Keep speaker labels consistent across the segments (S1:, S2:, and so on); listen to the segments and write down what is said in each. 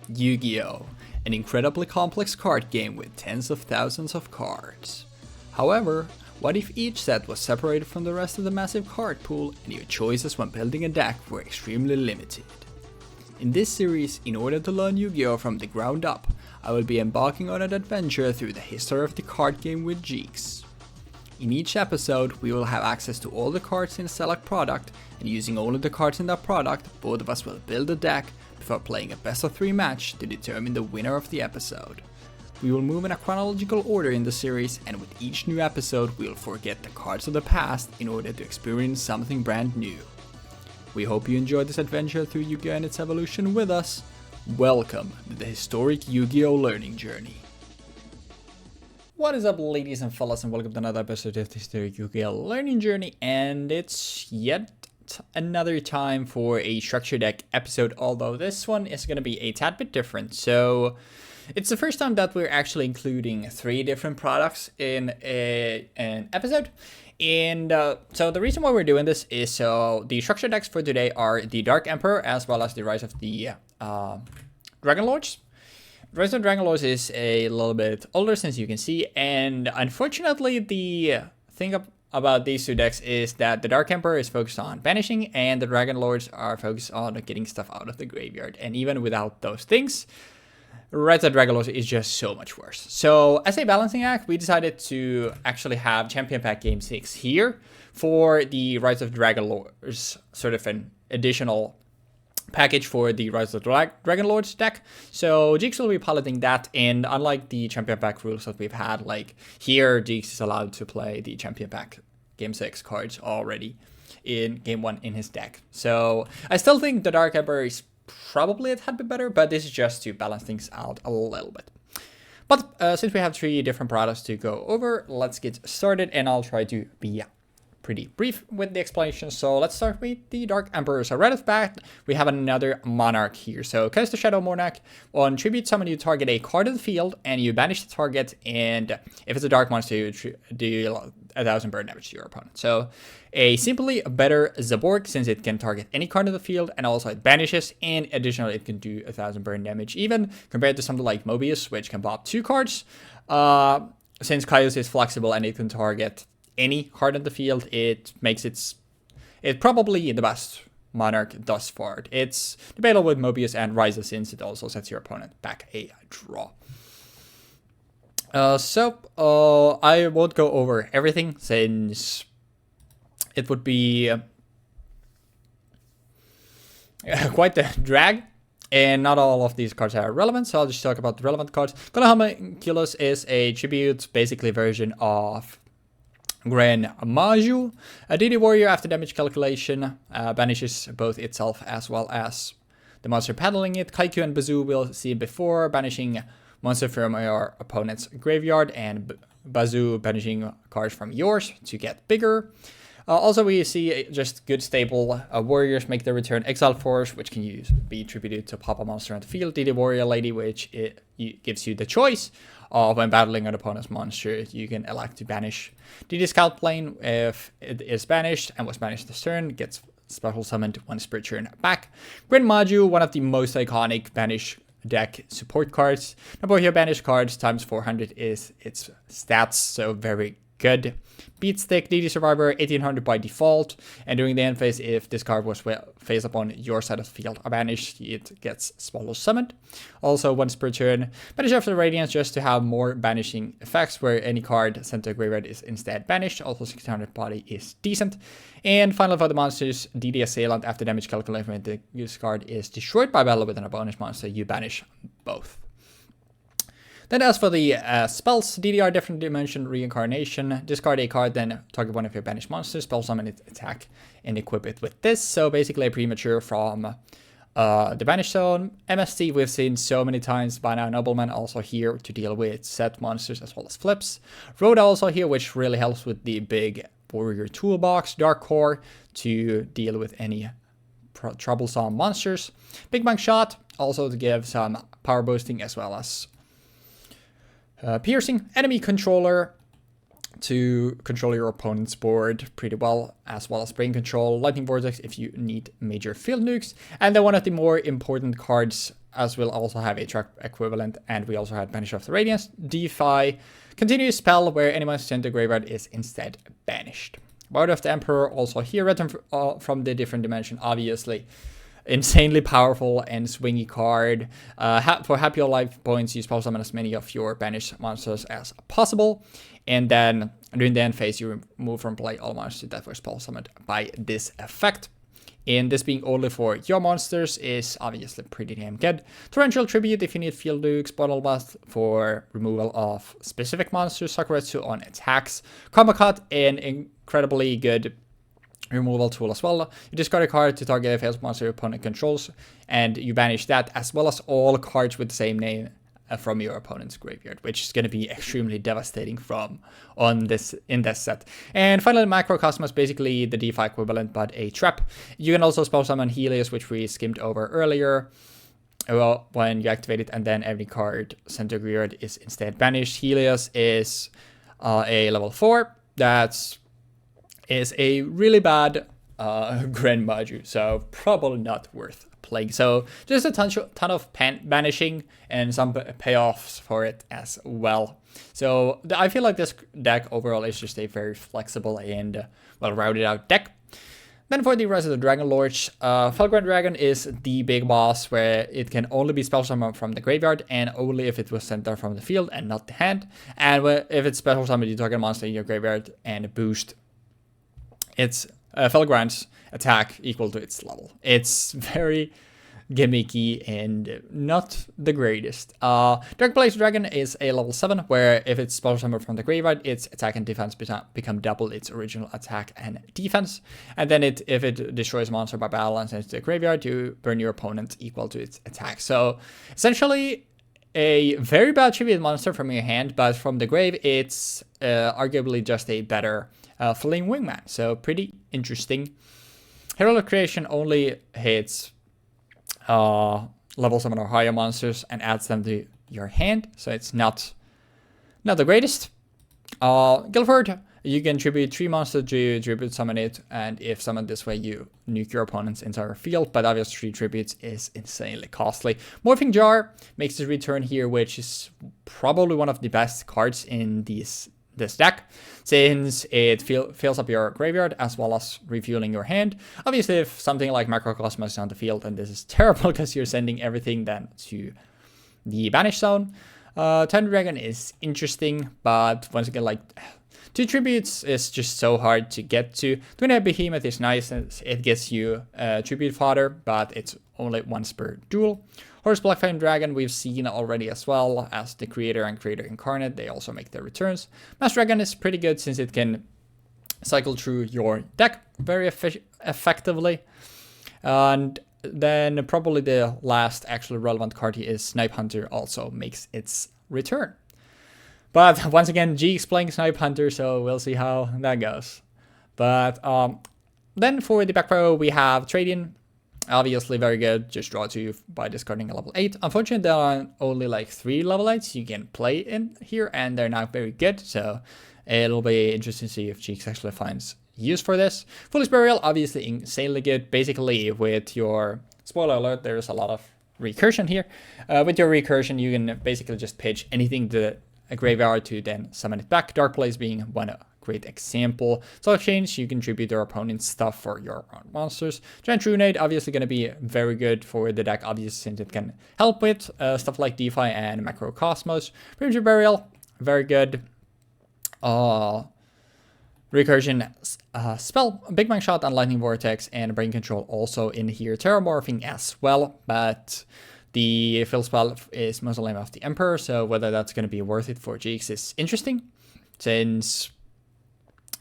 S1: Yu-Gi-Oh! An incredibly complex card game with tens of thousands of cards. However, what if each set was separated from the rest of the massive card pool and your choices when building a deck were extremely limited? In this series, in order to learn Yu-Gi-Oh! From the ground up, I will be embarking on an adventure through the history of the card game with Jeexx. In each episode, we will have access to all the cards in a select product, and using only the cards in that product, both of us will build a deck before playing a best of 3 match to determine the winner of the episode. We will move in a chronological order in the series, and with each new episode we will forget the cards of the past in order to experience something brand new. We hope you enjoyed this adventure through Yu-Gi-Oh! And its evolution with us. Welcome to the historic Yu-Gi-Oh! Learning journey. What is up, ladies and fellas, and welcome to another episode of the historic Yu-Gi-Oh! Learning journey, and it's yet another time for a structure deck episode, although this one is going to be a tad bit different. So it's the first time that we're actually including 3 different products in an episode. And so the reason why we're doing this is so the structure decks for today are the Dark Emperor as well as the Rise of the Dragon Lords. Rise of Dragon Lords is a little bit older, since you can see, and unfortunately the thing about these 2 decks is that the Dark Emperor is focused on banishing and the Dragon Lords are focused on getting stuff out of the graveyard. And even without those things, Rise of Dragon Lords is just so much worse. So as a balancing act, we decided to actually have Champion Pack Game 6 here for the Rise of Dragon Lords, sort of an additional package for the Rise of Dragon Lords deck. So Jeexx will be piloting that, and unlike the Champion Pack rules that we've had, like here Jeexx is allowed to play the Champion Pack Game 6 cards already in Game 1 in his deck. So I still think the Dark Emperor is probably a tad bit better, but this is just to balance things out a little bit. But since we have 3 different products to go over, let's get started, and I'll try to be pretty brief with the explanation. So let's start with the Dark Emperor. So right off the bat, we have another Monarch here. So cast the Shadow Monarch. On tribute summon, you target a card of the field and you banish the target, and if it's a dark monster, you deal 1000 burn damage to your opponent. So a simply better Zaborg, since it can target any card of the field and also it banishes, and additionally it can do 1000 burn damage, even compared to something like Mobius, which can pop 2 cards. Since Kaios is flexible and it can target any card on the field, it makes it's probably the best Monarch thus far. It's debatable with Mobius and Ryza, since it also sets your opponent back a draw. I won't go over everything, since it would be quite the drag, and not all of these cards are relevant, so I'll just talk about the relevant cards. Homunculus is a tribute, basically version of Grand Maju. A DD Warrior, after damage calculation, banishes both itself as well as the monster paddling it. Kaiku and Bazoo will see before, banishing monster from your opponent's graveyard, and Bazoo banishing cards from yours to get bigger. Also, we see just good stable warriors make their return. Exile Force, which can be attributed to pop a monster on the field. DD Warrior Lady, which gives you the choice of when battling an opponent's monster, you can elect to banish. DD Scout Plane, if it is banished and was banished this turn, gets special summoned 1 spirit turn back. Grand Maju, one of the most iconic banish deck support cards. Number of your banished cards times 400 is its stats, so very good. Beatstick, DD Survivor, 1800 by default, and during the end phase, if this card was face up on your side of the field or banished, it gets special summoned. Also, 1 per turn. Banish after Radiance, just to have more banishing effects, where any card sent to a graveyard is instead banished. Also, 1600 body is decent. And finally, for the monsters, DD Assailant, after damage calculation, when this card is destroyed by battle with an opponent's monster, you banish both. Then as for the spells, DDR Different Dimension Reincarnation. Discard a card, then target one of your banished monsters, spell summon it, attack, and equip it with this. So basically a premature from the Banish Zone. MST we've seen so many times by now. Nobleman also here to deal with set monsters as well as flips. Rhoda also here, which really helps with the big warrior toolbox. Dark Core to deal with any troublesome monsters. Big Bang Shot also to give some power boosting as well as piercing. Enemy Controller to control your opponent's board pretty well as Brain Control. Lightning Vortex if you need major field nukes. And then one of the more important cards as we'll also have a track equivalent, and we also had Banish of the Radiance, Defy, continuous spell where any monster sent to graveyard is instead banished. Ward of the Emperor also here, written from the different dimension, obviously. Insanely powerful and swingy card. For happy life points, you spell summon as many of your banished monsters as possible. And then during the end phase, you remove from play all monsters that were spell summoned by this effect. And this being only for your monsters is obviously pretty damn good. Torrential Tribute if you need Field Dukes, Bottle Blast for removal of specific monsters, Sakuretsu on attacks, Combo Cut, an incredibly good removal tool as well. You discard a card to target a failed monster your opponent controls, and you banish that as well as all cards with the same name from your opponent's graveyard, which is going to be extremely devastating in this set. And finally, Macrocosmos, basically the DeFi equivalent, but a trap. You can also spell summon Helios, which we skimmed over earlier. Well, when you activate it, and then every card sent to graveyard is instead banished. Helios is a level 4. That is a really bad Grand Maju, so probably not worth playing. So just a ton of banishing and some payoffs for it as well. So I feel like this deck overall is just a very flexible and well rounded out deck. Then for the rest of the Dragon Lords, Felgrand Dragon is the big boss where it can only be spell summoned from the graveyard and only if it was sent there from the field and not the hand. And if it's special summoned, you target a monster in your graveyard and boost its Felgrand's attack equal to its level. It's very gimmicky and not the greatest. Dark Blaze Dragon is a level 7, where if it's spell summoned from the graveyard, its attack and defense become double its original attack and defense. And then if it destroys a monster by battle and sends it to the graveyard, you burn your opponent equal to its attack. So essentially a very bad tribute monster from your hand, but from the grave, it's arguably just a better Fleeing Wingman. So pretty interesting. Herald Creation only hits level 7 or higher monsters and adds them to your hand, so it's not the greatest. Guilford, you can tribute 3 monsters to tribute summon it, and if summoned this way, you nuke your opponent's entire field, but obviously 3 tributes is insanely costly. Morphing Jar makes its return here, which is probably one of the best cards in this deck, since it fills up your graveyard as well as refueling your hand. Obviously, if something like Macrocosmos is on the field, then this is terrible because you're sending everything then to the banish zone. Thunder Dragon is interesting, but once again, like 2 tributes is just so hard to get to. Twin-Head Behemoth is nice, it gets you tribute fodder, but it's only once per duel. Horus Blackfang Dragon we've seen already as well as the Creator and Creator Incarnate. They also make their returns. Mass Dragon is pretty good since it can cycle through your deck very effectively. And then probably the last actually relevant card here is Snipe Hunter also makes its return. But once again, Jeexx playing Snipe Hunter, so we'll see how that goes. But then for the back row, we have Tradian. Obviously very good, just draw 2 by discarding a level 8. Unfortunately, there are only like 3 level 8s you can play in here, and they're not very good, so it'll be interesting to see if Jeexx actually finds use for this. Foolish Burial, obviously insanely good. Basically, with your, spoiler alert, there's a lot of recursion here. With your recursion, you can basically just pitch anything to a graveyard to then summon it back. Dark Blaze being one great example. So Exchange, you contribute your opponent's stuff for your own monsters. Giant Runade, obviously going to be very good for the deck, obviously, since it can help with stuff like DeFi and Macrocosmos. Premature Burial, very good. Recursion spell, Big Bang Shot and Lightning Vortex, and Brain Control also in here. Terramorphing as well, but the fill spell is Mausoleum of the Emperor, so whether that's going to be worth it for Jeexx is interesting, since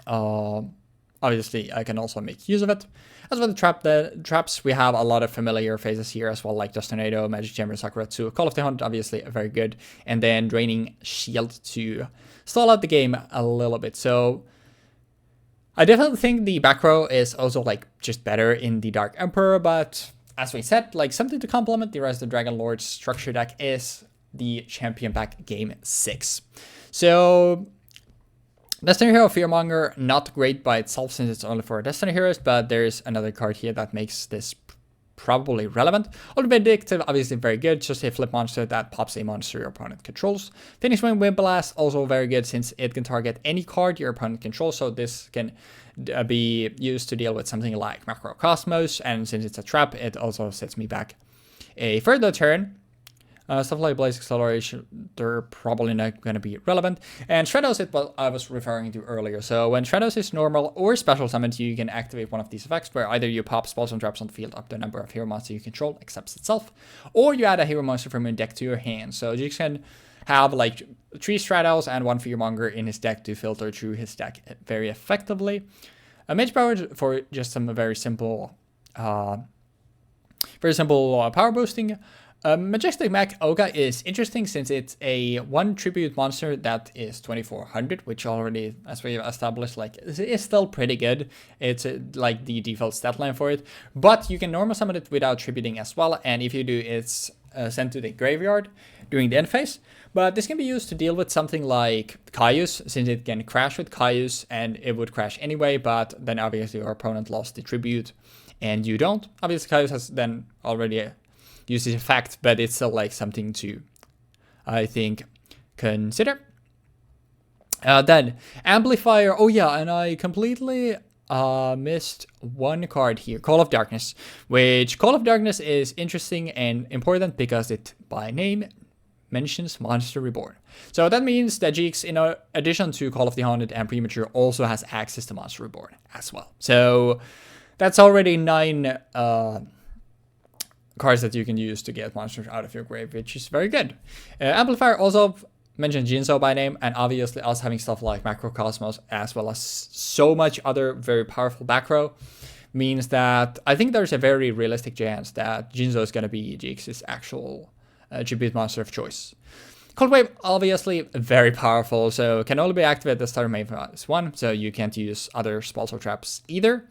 S1: obviously I can also make use of it. As for the traps, we have a lot of familiar faces here as well, like Dust Tornado, Magic Chamber, Sakuretsu, Call of the Hunt, obviously very good, and then Draining Shield to stall out the game a little bit. So I definitely think the back row is also like just better in the Dark Emperor, but as we said, like something to complement the rest of the Dragon Lord's structure deck is the Champion Pack Game 6. So Destiny Hero Fearmonger, not great by itself since it's only for Destiny Heroes, but there's another card here that makes this probably relevant. Although Vindictive, obviously very good, just a flip monster that pops a monster your opponent controls. Finish Wind Wind Blast, also very good since it can target any card your opponent controls, so this can be used to deal with something like Macrocosmos, and since it's a trap, it also sets me back a further turn. Stuff like Blaze Acceleration, they're probably not going to be relevant. And Stratos is what I was referring to earlier. So when Stratos is normal or special summoned, you can activate one of these effects where either you pop spells and traps on the field up to the number of hero monsters you control accepts itself, or you add a hero monster from your deck to your hand. So Jeexx can have like 3 Stratos and 1 Fearmonger in his deck to filter through his deck very effectively. A Mage Power for just some very simple power boosting. Majestic Mech Oga is interesting since it's a 1 tribute monster that is 2400, which already, as we established, like is still pretty good. It's like the default stat line for it, but you can normal summon it without tributing as well, and if you do, it's sent to the graveyard during the end phase. But this can be used to deal with something like Caius, since it can crash with Caius, and it would crash anyway, but then obviously your opponent lost the tribute, and you don't. Obviously Caius has then already use this effect, but it's still like something to, I think, consider. Then Amplifier. Oh yeah, and I completely missed one card here, Call of Darkness, which Call of Darkness is interesting and important because it, by name, mentions Monster Reborn. So that means that Jeexx, in addition to Call of the Haunted and Premature, also has access to Monster Reborn as well. So that's already 9 cards that you can use to get monsters out of your grave, which is very good. Amplifier also mentioned Jinzo by name, and obviously us having stuff like Macrocosmos as well as so much other very powerful back row means that I think there's a very realistic chance that Jinzo is going to be Jeexx's actual tribute monster of choice. Cold Wave, obviously very powerful, so can only be activated at the start of main phase 1, so you can't use other spells or traps either.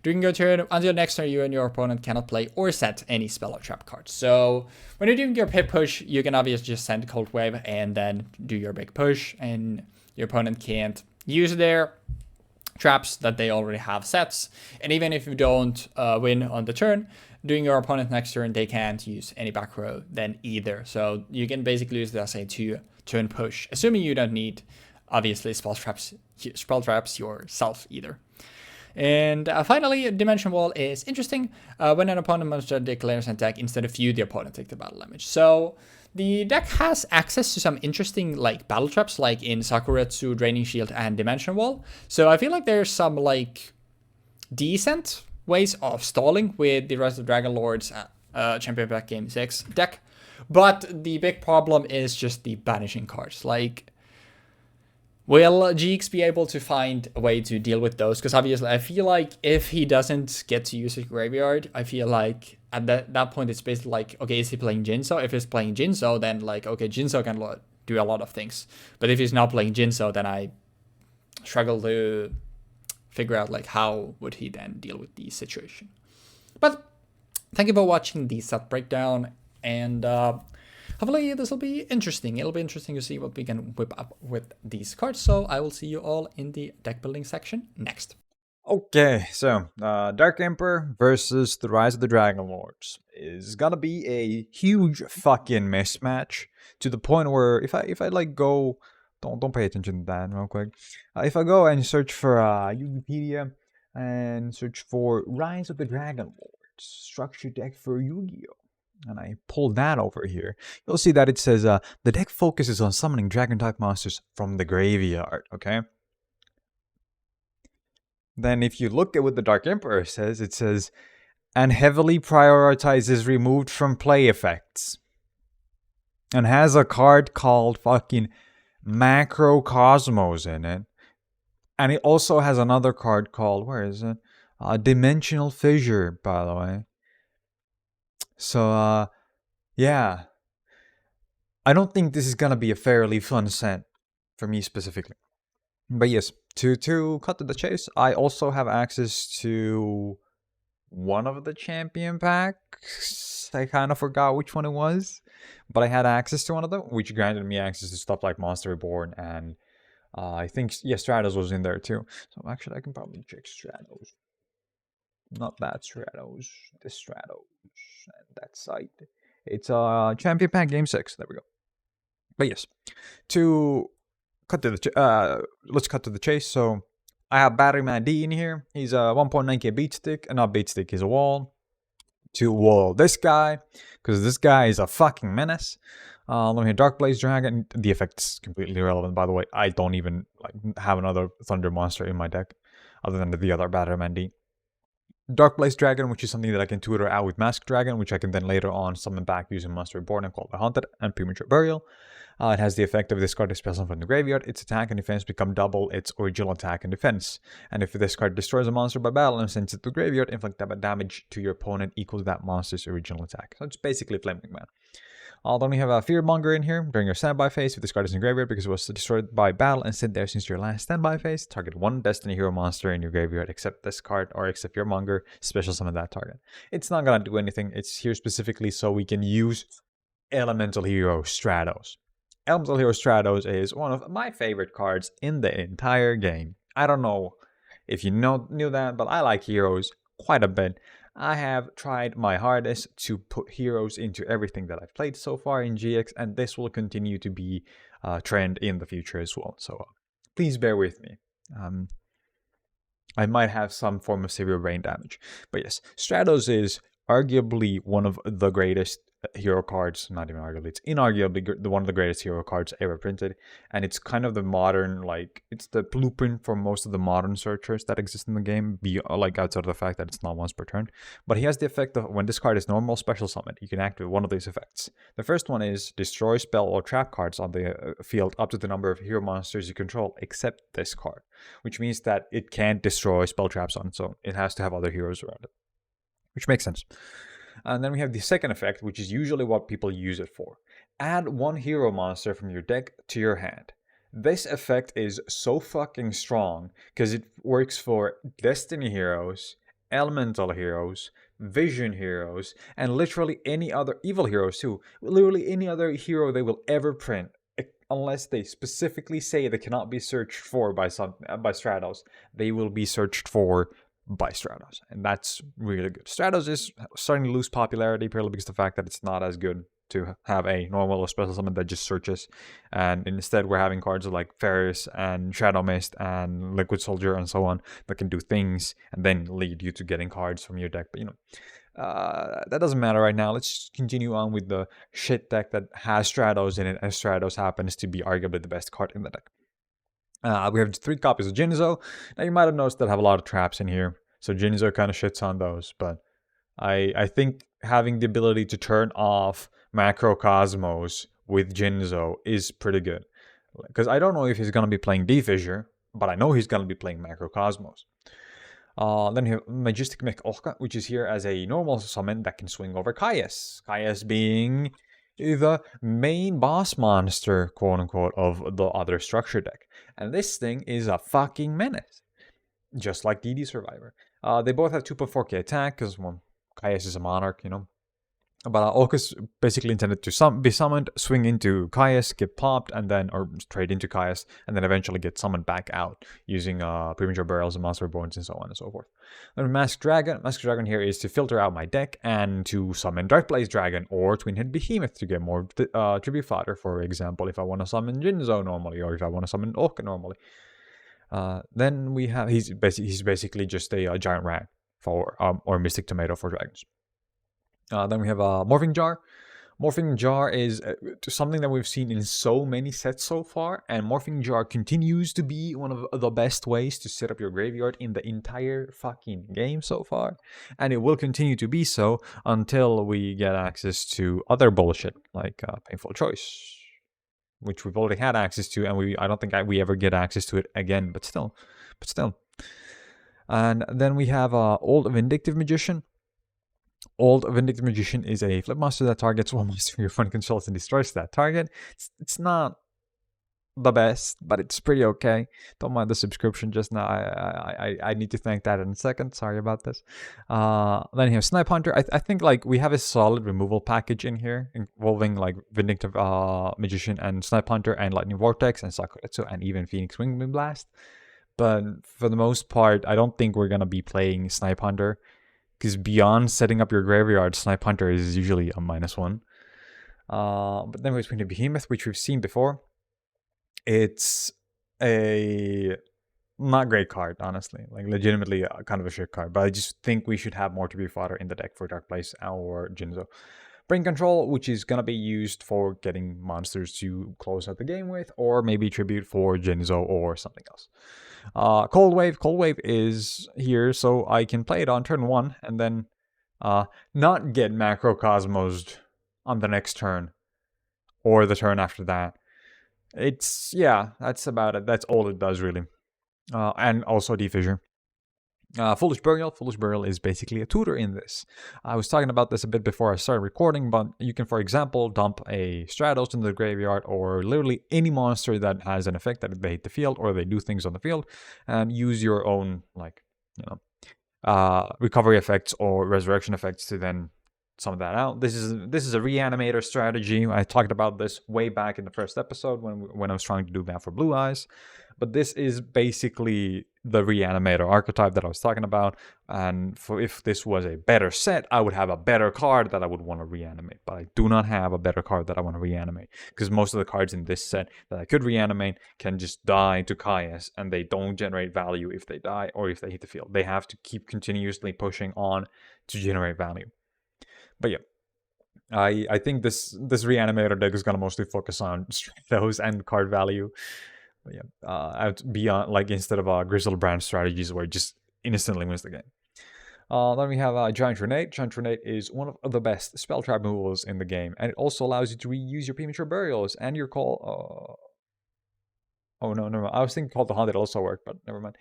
S1: During your turn, until next turn, you and your opponent cannot play or set any spell or trap cards. So when you're doing your pip push, you can obviously just send Cold Wave and then do your big push, and your opponent can't use their traps that they already have sets. And even if you don't win on the turn, during your opponent next turn, they can't use any back row then either. So you can basically use it as a 2-turn push, assuming you don't need, obviously, spell traps yourself either. And finally, Dimension Wall is interesting. When an opponent monster declares an attack, instead of you, the opponent take the battle damage. So the deck has access to some interesting like battle traps, like in Sakuretsu, Draining Shield, and Dimension Wall. So I feel like there's some like decent ways of stalling with the Rise of Dragon Lord's Champion Pack Game 6 deck. But the big problem is just the banishing cards. Like, will Jeexx be able to find a way to deal with those? Because obviously I feel like if he doesn't get to use his graveyard, I feel like at that point it's basically like, okay, is he playing Jinzo? If he's playing Jinzo, then like, okay, Jinzo can do a lot of things. But if he's not playing Jinzo, then I struggle to figure out like how would he then deal with the situation. But thank you for watching the set breakdown, and hopefully this will be interesting. It'll be interesting to see what we can whip up with these cards. So I will see you all in the deck building section next.
S2: Okay, so Dark Emperor versus the Rise of the Dragon Lords is gonna be a huge fucking mismatch, to the point where if I like go, don't pay attention to that real quick. If I go and search for Wikipedia and search for Rise of the Dragon Lords structure deck for Yu-Gi-Oh, and I pull that over here, you'll see that it says the deck focuses on summoning dragon-type monsters from the graveyard, okay? Then if you look at what the Dark Emperor says, it says, and heavily prioritizes removed from play effects. And has a card called fucking Macrocosmos in it. And it also has another card called, where is it? Dimensional Fissure, by the way. So, yeah. I don't think this is gonna be a fairly fun set for me specifically. But yes, to cut to the chase, I also have access to one of the champion packs. I kind of forgot which one it was, but I had access to one of them, which granted me access to stuff like Monster Reborn, and I think, yeah, Stratos was in there too. So actually I can probably check Stratos. Not that Stratos, this Stratos. And that site. It's Champion Pack Game 6. There we go. But yes, to cut to the let's cut to the chase. So I have Battery Man D in here. He's a 1.9k beatstick, and not beatstick, he's a wall. To wall this guy, because this guy is a fucking menace. Let me hit Dark Blaze Dragon. The effect's completely irrelevant, by the way. I don't even have another Thunder monster in my deck, other than the other Battery Man D. Dark Blaze Dragon, which is something that I can tutor out with Mask Dragon, which I can then later on summon back using Monster Reborn and Call the Haunted and Premature Burial. It has the effect of discard a spell from the graveyard. Its attack and defense become double its original attack and defense. And if this card destroys a monster by battle and sends it to the graveyard, inflict damage to your opponent equals that monster's original attack. So it's basically Flaming Man. Then we have a Fearmonger in here. During your standby phase, if this card is in graveyard because it was destroyed by battle and sit there since your last standby phase, target one Destiny Hero monster in your graveyard except this card or except Fearmonger, special summon that target. It's not gonna do anything. It's here specifically so we can use Elemental Hero Stratos. Elemental Hero Stratos is one of my favorite cards in the entire game. I don't know if you knew that, but I like heroes quite a bit. I have tried my hardest to put heroes into everything that I've played so far in Jeexx, and this will continue to be a trend in the future as well. So please bear with me. I might have some form of severe brain damage. But yes, Stratos is arguably one of the greatest hero cards, not even arguably, it's inarguably one of the greatest hero cards ever printed, and it's kind of the modern, it's the blueprint for most of the modern searchers that exist in the game, outside of the fact that it's not once per turn. But he has the effect of when this card is normal special summon, you can activate one of these effects. The first one is destroy spell or trap cards on the field up to the number of hero monsters you control except this card, which means that it can't destroy spell traps on its own. It has to have other heroes around it, which makes sense. And then we have the second effect, which is usually what people use it for. Add one hero monster from your deck to your hand. This effect is so fucking strong because it works for Destiny heroes, Elemental heroes, Vision heroes, and literally any other evil heroes too. Literally any other hero they will ever print, unless they specifically say they cannot be searched for by Stratos. They will be searched for by Stratos, and that's really good. Stratos is starting to lose popularity purely because of the fact that it's not as good to have a normal or special summon that just searches, and instead we're having cards like Ferris and Shadow Mist and Liquid Soldier and so on that can do things and then lead you to getting cards from your deck. But that doesn't matter right now. Let's continue on with the shit deck that has Stratos in it, as Stratos happens to be arguably the best card in the deck. We have 3 copies of Jinzo. Now you might have noticed that I have a lot of traps in here, so Jinzo kind of shits on those, but I think having the ability to turn off Macrocosmos with Jinzo is pretty good. Because I don't know if he's going to be playing D-Fissure, but I know he's going to be playing Macrocosmos. Then you have Majestic Mech Orca, which is here as a normal summon that can swing over Caius. Caius being the main boss monster, quote-unquote, of the other structure deck. And this thing is a fucking menace. Just like DD Survivor. They both have 2.4k attack, because, well, Caius is a monarch, But Orca's basically intended to be summoned, swing into Caius, get popped, and then, or trade into Caius, and then eventually get summoned back out using Premature Burials and Monster Reborns and so on and so forth. Then Mask Dragon. Mask Dragon here is to filter out my deck and to summon Dark Blaze Dragon or Twin Head Behemoth to get more tribute fodder, for example, if I want to summon Jinzo normally, or if I want to summon Orca normally. Then we have, he's basically just a giant rat for, or Mystic Tomato for dragons. Then we have a Morphing Jar. Morphing Jar is something that we've seen in so many sets so far, and Morphing Jar continues to be one of the best ways to set up your graveyard in the entire fucking game so far, and it will continue to be so until we get access to other bullshit like Painful Choice, which we've already had access to, and I don't think we ever get access to it again, but still. And then we have Old Vindictive Magician. Old Vindictive Magician is a flip monster that targets one monster your opponent controls and destroys that target. It's not the best, but it's pretty okay. Don't mind the subscription just now. I need to thank that in a second. Sorry about this. Then you have Snipe Hunter. I think we have a solid removal package in here involving Vindictive Magician and Snipe Hunter and Lightning Vortex and Sakuretsu and even Phoenix Wingman Blast. But for the most part, I don't think we're gonna be playing Snipe Hunter because beyond setting up your graveyard, Snipe Hunter is usually a -1. But then between the Behemoth, which we've seen before, it's a not great card, honestly. Like, legitimately kind of a shit card. But I just think we should have more tribute fodder in the deck for Dark Place or Jinzo. Brain Control, which is going to be used for getting monsters to close out the game with, or maybe tribute for Jinzo or something else. Cold Wave. Cold Wave is here, so I can play it on turn 1 and then not get Macrocosmosed on the next turn or the turn after that. Yeah, that's about it. That's all it does, really. And also Defissure. Foolish Burial. Foolish Burial is basically a tutor in this. I was talking about this a bit before I started recording, but you can, for example, dump a Stratos into the graveyard or literally any monster that has an effect that they hit the field or they do things on the field, and use your own, like, recovery effects or resurrection effects to then summon that out. This is a reanimator strategy. I talked about this way back in the first episode when I was trying to do that for Blue Eyes. But this is basically the reanimator archetype that I was talking about. And if this was a better set, I would have a better card that I would want to reanimate. But I do not have a better card that I want to reanimate, because most of the cards in this set that I could reanimate can just die to Kaias, and they don't generate value if they die or if they hit the field. They have to keep continuously pushing on to generate value. But yeah, I think this reanimator deck is gonna mostly focus on those and card value. But yeah, beyond, like, instead of Grizzlebrand strategies where it just instantly wins the game. Then we have Giant Grenade. Giant Grenade is one of the best spell trap removals in the game, and it also allows you to reuse your Premature Burials and your Call. Oh no, I was thinking Call the Haunted also worked, but never mind.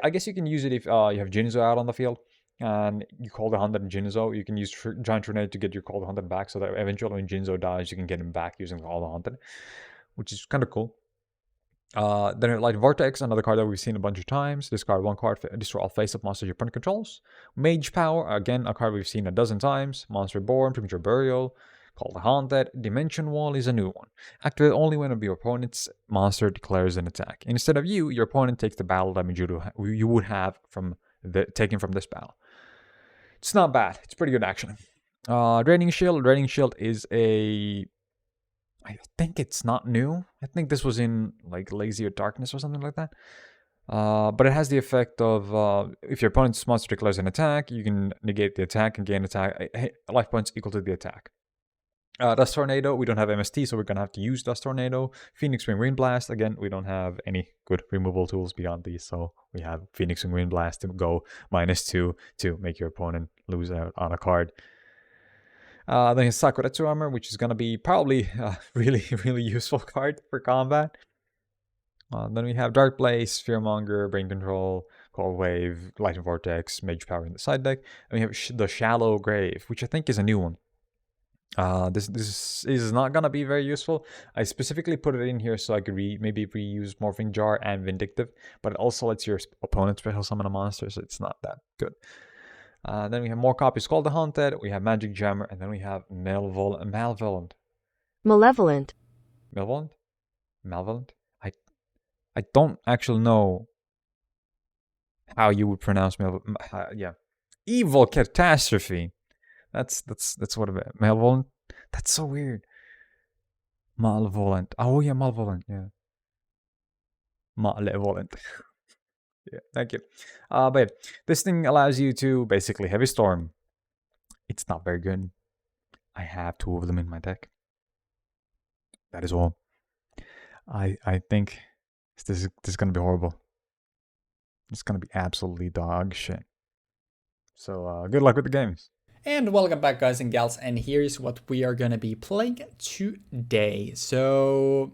S2: I guess you can use it if you have Jinzo out on the field and you Call the Haunted and Jinzo. You can use Giant Grenade to get your Call the Haunted back, so that eventually when Jinzo dies, you can get him back using Call the Haunted, which is kind of cool. Then Light Vortex, another card that we've seen a bunch of times. Discard 1 card, destroy all face-up monsters your opponent controls. Mage Power, again, a card we've seen a dozen times. Monster Reborn, Premature Burial, Call the Haunted. Dimension Wall is a new one. Activate only when your opponent's monster declares an attack. Instead of you, your opponent takes the battle damage you would have taken from this battle. It's not bad. It's pretty good, actually. Draining Shield. Draining Shield is I think it's not new. I think this was in, like, Lazy or Darkness or something like that. But it has the effect of if your opponent's monster declares an attack, you can negate the attack and gain life points equal to the attack. Dust Tornado, we don't have MST, so we're going to have to use Dust Tornado. Phoenix Wing Wind Blast, again, we don't have any good removal tools beyond these, so we have Phoenix Wing Wind Blast to go -2 to make your opponent lose out on a card. Then his Sakuretsu Armor, which is going to be probably a really, really useful card for combat. Then we have Dark Blaze, Fearmonger, Brain Control, Cold Wave, Lightning Vortex, Mage Power in the side deck. And we have the Shallow Grave, which I think is a new one. This is not going to be very useful. I specifically put it in here so I could maybe reuse Morphing Jar and Vindictive, but it also lets your opponent special summon a monster, so it's not that good. Then we have more copies Call the Haunted, we have Magic Jammer, and then we have Malevolent. I don't actually know how you would pronounce Malevolent. Yeah, Evil Catastrophe. That's what it is. Malevolent. That's so weird. Malevolent. Oh yeah, Malevolent. Yeah. Malevolent. Yeah, thank you. But this thing allows you to basically Heavy Storm. It's not very good. I have 2 of them in my deck. That is all. I think this is gonna be horrible. It's gonna be absolutely dog shit. So good luck with the games.
S1: And welcome back, guys and gals, and here's what we are gonna be playing today. So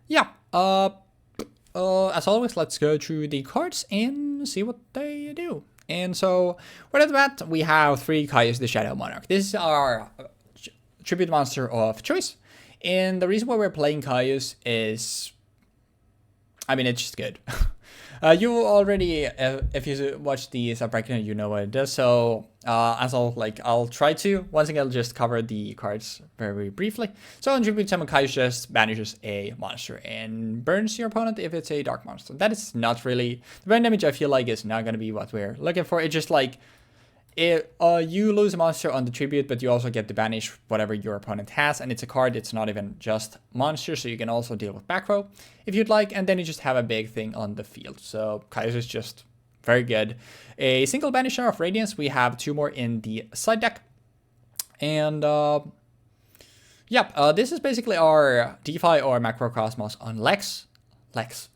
S1: yeah, as always, let's go through the cards and see what they do. And so, right at the bat, we have 3 Caius the Shadow Monarch. This is our tribute monster of choice. And the reason why we're playing Caius is, I mean, it's just good. You already, if you watch the sub breakdown, you know what it does. So as I'll try to once again just cover the cards very briefly. So on tribute summon, Kaius just banishes a monster and burns your opponent if it's a dark monster. That is not really the burn damage. I feel like is not gonna be what we're looking for. It's just like you lose a monster on the tribute, but you also get to banish whatever your opponent has, and it's a card. It's not even just monster, so you can also deal with back row if you'd like, and then you just have a big thing on the field. So Kaius is just very good. A single banisher of Radiance. We have 2 more in the side deck, and this is basically our DeFi or Macrocosmos on legs. It's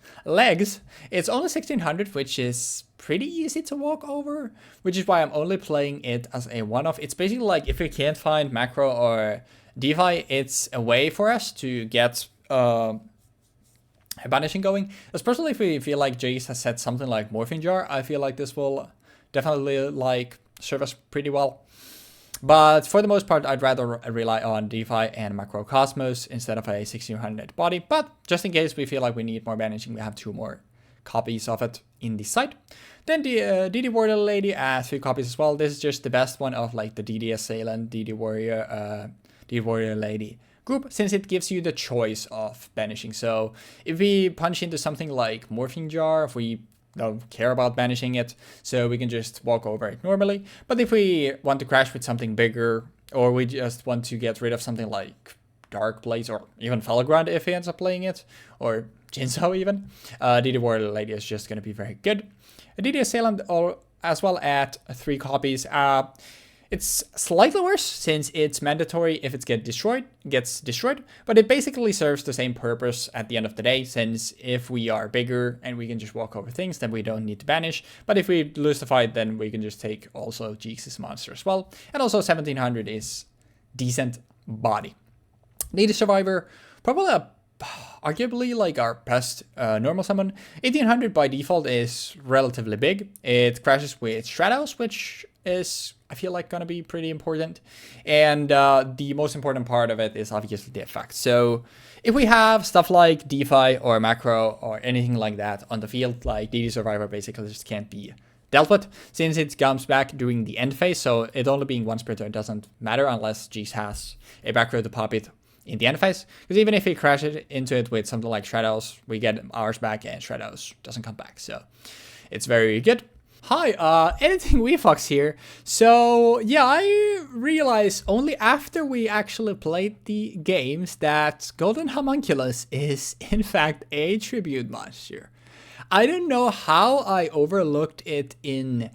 S1: only 1600, which is pretty easy to walk over, which is why I'm only playing it as a one-off. It's basically like if we can't find macro or DeFi, it's a way for us to get banishing going, especially if we feel like Jeexx has said something like Morphing Jar. I feel like this will definitely like serve us pretty well. But for the most part, I'd rather rely on DeFi and Macrocosmos instead of a 1600 body. But just in case we feel like we need more banishing, we have 2 more copies of it in the site. Then the DD Warrior Lady has 3 copies as well. This is just the best one of like the DD Assailant, DD Warrior Lady group, since it gives you the choice of banishing. So if we punch into something like Morphing Jar, if we don't care about banishing it, so we can just walk over it normally. But if we want to crash with something bigger, or we just want to get rid of something like Dark Blaze or even Felgrand if he ends up playing it, or Jinzo even, DD Warrior Lady is just going to be very good. DD Assailant as well at 3 copies. It's slightly worse since it's mandatory if it gets destroyed, but it basically serves the same purpose at the end of the day, since if we are bigger and we can just walk over things, then we don't need to banish. But if we lose the fight, then we can just take also Jeexx's monster as well. And also 1700 is decent body. DD Survivor, probably arguably like our best normal summon. 1800 by default is relatively big. It crashes with Stratos, which is, I feel like, gonna be pretty important. And the most important part of it is obviously the effect. So if we have stuff like DeFi or Macro or anything like that on the field, like DD Survivor basically just can't be dealt with, since it comes back during the end phase. So it only being 1 per turn doesn't matter unless Jeexx has a back row to pop it in the end phase, because even if we crash it into it with something like Stratos, we get ours back and Stratos doesn't come back. So it's very good. Hi, editing Weebfox here. So yeah, I realized only after we actually played the games that Golden Homunculus is in fact a tribute monster. I don't know how I overlooked it in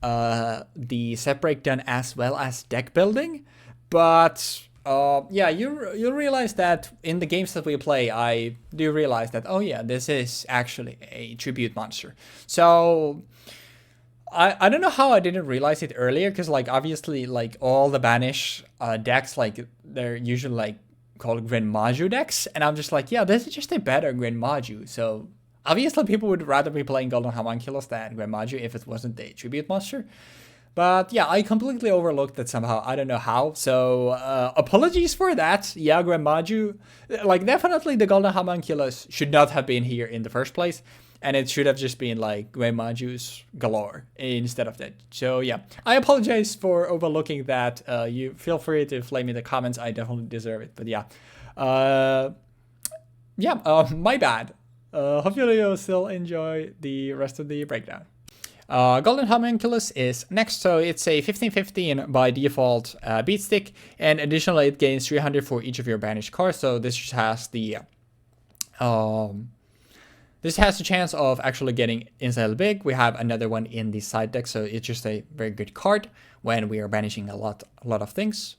S1: the set breakdown as well as deck building, but yeah, you'll realize that in the games that we play, I do realize that, oh yeah, this is actually a tribute monster. So I don't know how I didn't realize it earlier, because like obviously like all the banish decks, like they're usually like called Grand Maju decks, and I'm just like, yeah, this is just a better Grand Maju. So obviously people would rather be playing Golden Homunculus than Grand Maju if it wasn't a tribute monster. But yeah, I completely overlooked that somehow. I don't know how. So apologies for that. Yeah, Grand Maju, like definitely the Golden Homunculus should not have been here in the first place. And it should have just been like Grand Majus galore instead of that. So yeah, I apologize for overlooking that. You feel free to flame me in the comments. I definitely deserve it. But yeah, my bad. Hopefully you'll still enjoy the rest of the breakdown. Golden Homunculus is next, so it's a 15-15 by default beat stick, and additionally it gains 300 for each of your banished cards. So this just has the this has a chance of actually getting inside big. We have another one in the side deck, so it's just a very good card when we are banishing a lot of things.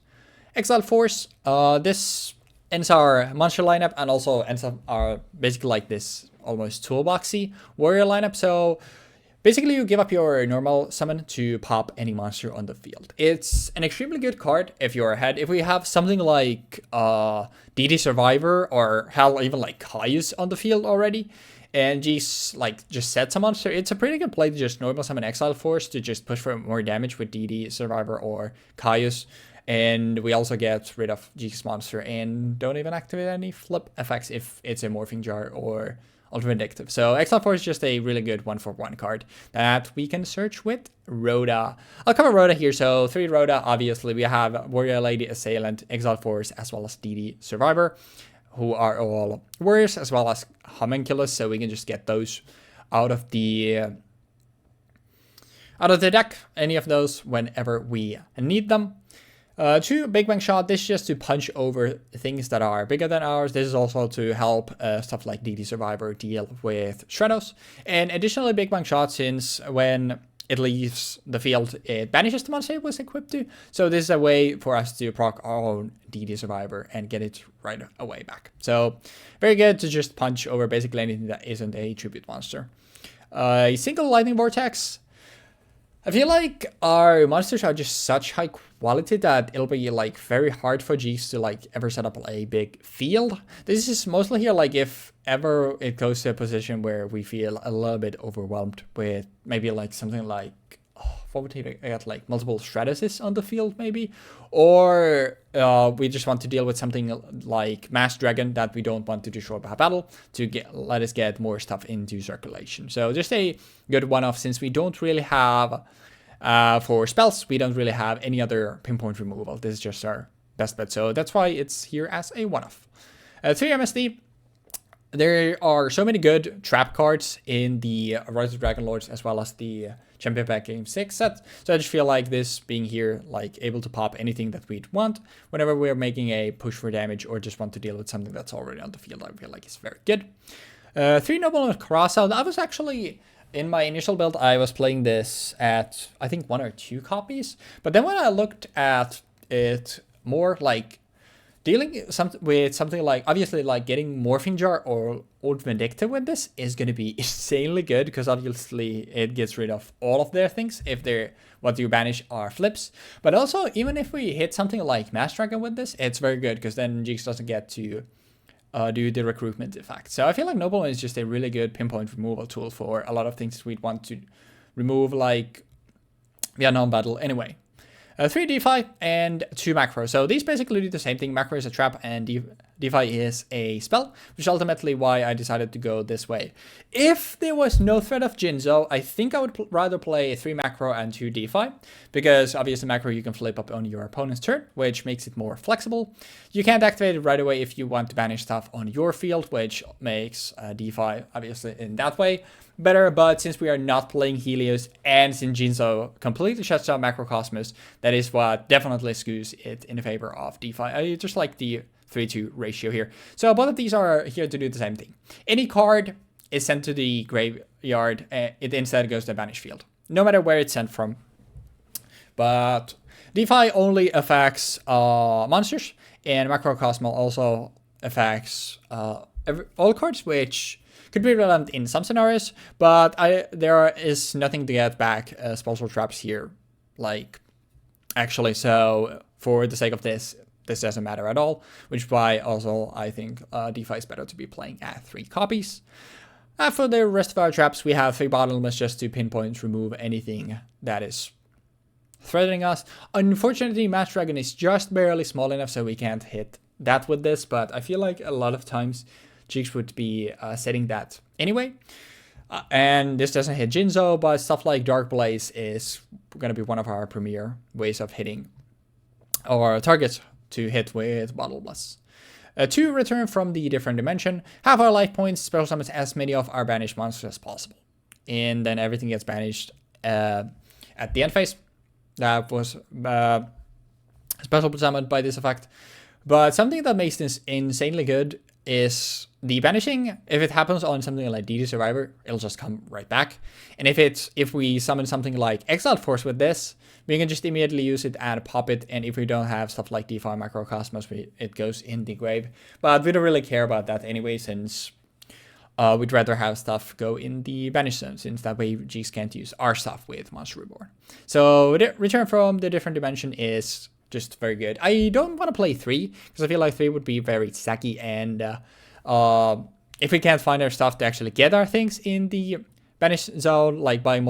S1: Exile Force. This ends our monster lineup and also ends up our basically like this almost toolboxy warrior lineup. So basically, you give up your normal summon to pop any monster on the field. It's an extremely good card if you're ahead. If we have something like DD Survivor or hell, even like Kaius on the field already, and Jeexx like just sets a monster, it's a pretty good play to just normal summon Exile Force to just push for more damage with DD Survivor or Kaius. And we also get rid of Jeexx monster and don't even activate any flip effects if it's a Morphing Jar or Ultra Vindictive. So Exile Force is just a really good 1-for-1 card that we can search with Rhoda. I'll cover Rhoda here. So 3 Rhoda, obviously we have Warrior Lady, Assailant, Exile Force, as well as DD Survivor, who are all warriors, as well as homunculus. So we can just get those out of the deck, any of those, whenever we need them. 2 Big Bang Shot. This is just to punch over things that are bigger than ours. This is also to help stuff like DD Survivor deal with Stratos. And additionally, Big Bang Shot, since when it leaves the field, it banishes the monster it was equipped to. So this is a way for us to proc our own DD Survivor and get it right away back. So very good to just punch over basically anything that isn't a tribute monster. A single Lightning Vortex. I feel like our monsters are just such high quality that it'll be like very hard for Jeexx to like ever set up a big field. This is mostly here like if ever it goes to a position where we feel a little bit overwhelmed with maybe like something like, what would he get, like multiple Stratuses on the field maybe? Or we just want to deal with something like Mass Dragon that we don't want to destroy by battle to let us get more stuff into circulation. So just a good one-off, since we don't really have, for spells, we don't really have any other pinpoint removal. This is just our best bet. So that's why it's here as a one-off. 3 MSD. There are so many good trap cards in the Rise of Dragon Lords as well as the Champion Pack Game 6 set. So I just feel like this being here, like able to pop anything that we'd want whenever we're making a push for damage or just want to deal with something that's already on the field. I feel like it's very good. 3 Noble and Crossout. I was actually, in my initial build, I was playing this at, I think, 1 or 2 copies. But then when I looked at it more, like dealing with something like, obviously, like getting Morphing Jar or Old Vindictive with this is going to be insanely good, because obviously it gets rid of all of their things if they're what you banish are flips. But also, even if we hit something like Mass Dragon with this, it's very good, because then Jeexx doesn't get to do the recruitment effect. So I feel like Nobleman is just a really good pinpoint removal tool for a lot of things we'd want to remove, like via non-battle anyway. 3 DeFi and 2 Macro. So these basically do the same thing. Macro is a trap and DeFi is a spell, which is ultimately why I decided to go this way. If there was no threat of Jinzo, I think I would rather play 3 Macro and 2 DeFi, because obviously Macro you can flip up on your opponent's turn, which makes it more flexible. You can't activate it right away if you want to banish stuff on your field, which makes DeFi obviously in that way better. But since we are not playing Helios and since Jinzo completely shuts down Macrocosmos, that is what definitely skews it in favor of DeFi. I just like the 3-2 ratio here. So both of these are here to do the same thing. Any card is sent to the graveyard, it instead goes to the banish field, no matter where it's sent from. But DeFi only affects monsters, and Macrocosmo also affects all cards, which could be relevant in some scenarios, but there is nothing to get back spells or traps here, like, actually. So for the sake of this doesn't matter at all, which is why also I think DeFi is better to be playing at 3 copies. For the rest of our traps, we have 3 bottomless just to pinpoint remove anything that is threatening us. Unfortunately, Mass Dragon is just barely small enough so we can't hit that with this, but I feel like a lot of times Jeexx would be setting that anyway. And this doesn't hit Jinzo, but stuff like Dark Blaze is going to be one of our premier ways of hitting our targets to hit with Bottleless. 2 return from the different dimension. Have our life points, special summons as many of our banished monsters as possible. And then everything gets banished at the end phase. That was special summoned by this effect. But something that makes this insanely good is the banishing. If it happens on something like DD Survivor, it'll just come right back. And if we summon something like Exiled Force with this, we can just immediately use it and pop it. And if we don't have stuff like DeFi Macrocosmos, it goes in the grave. But we don't really care about that anyway, since we'd rather have stuff go in the banish zone, since that way Jeexx can't use our stuff with Monster Reborn. So the return from the different dimension is just very good. I don't want to play 3, because I feel like 3 would be very sacky, and if we can't find our stuff to actually get our things in the banish zone, like by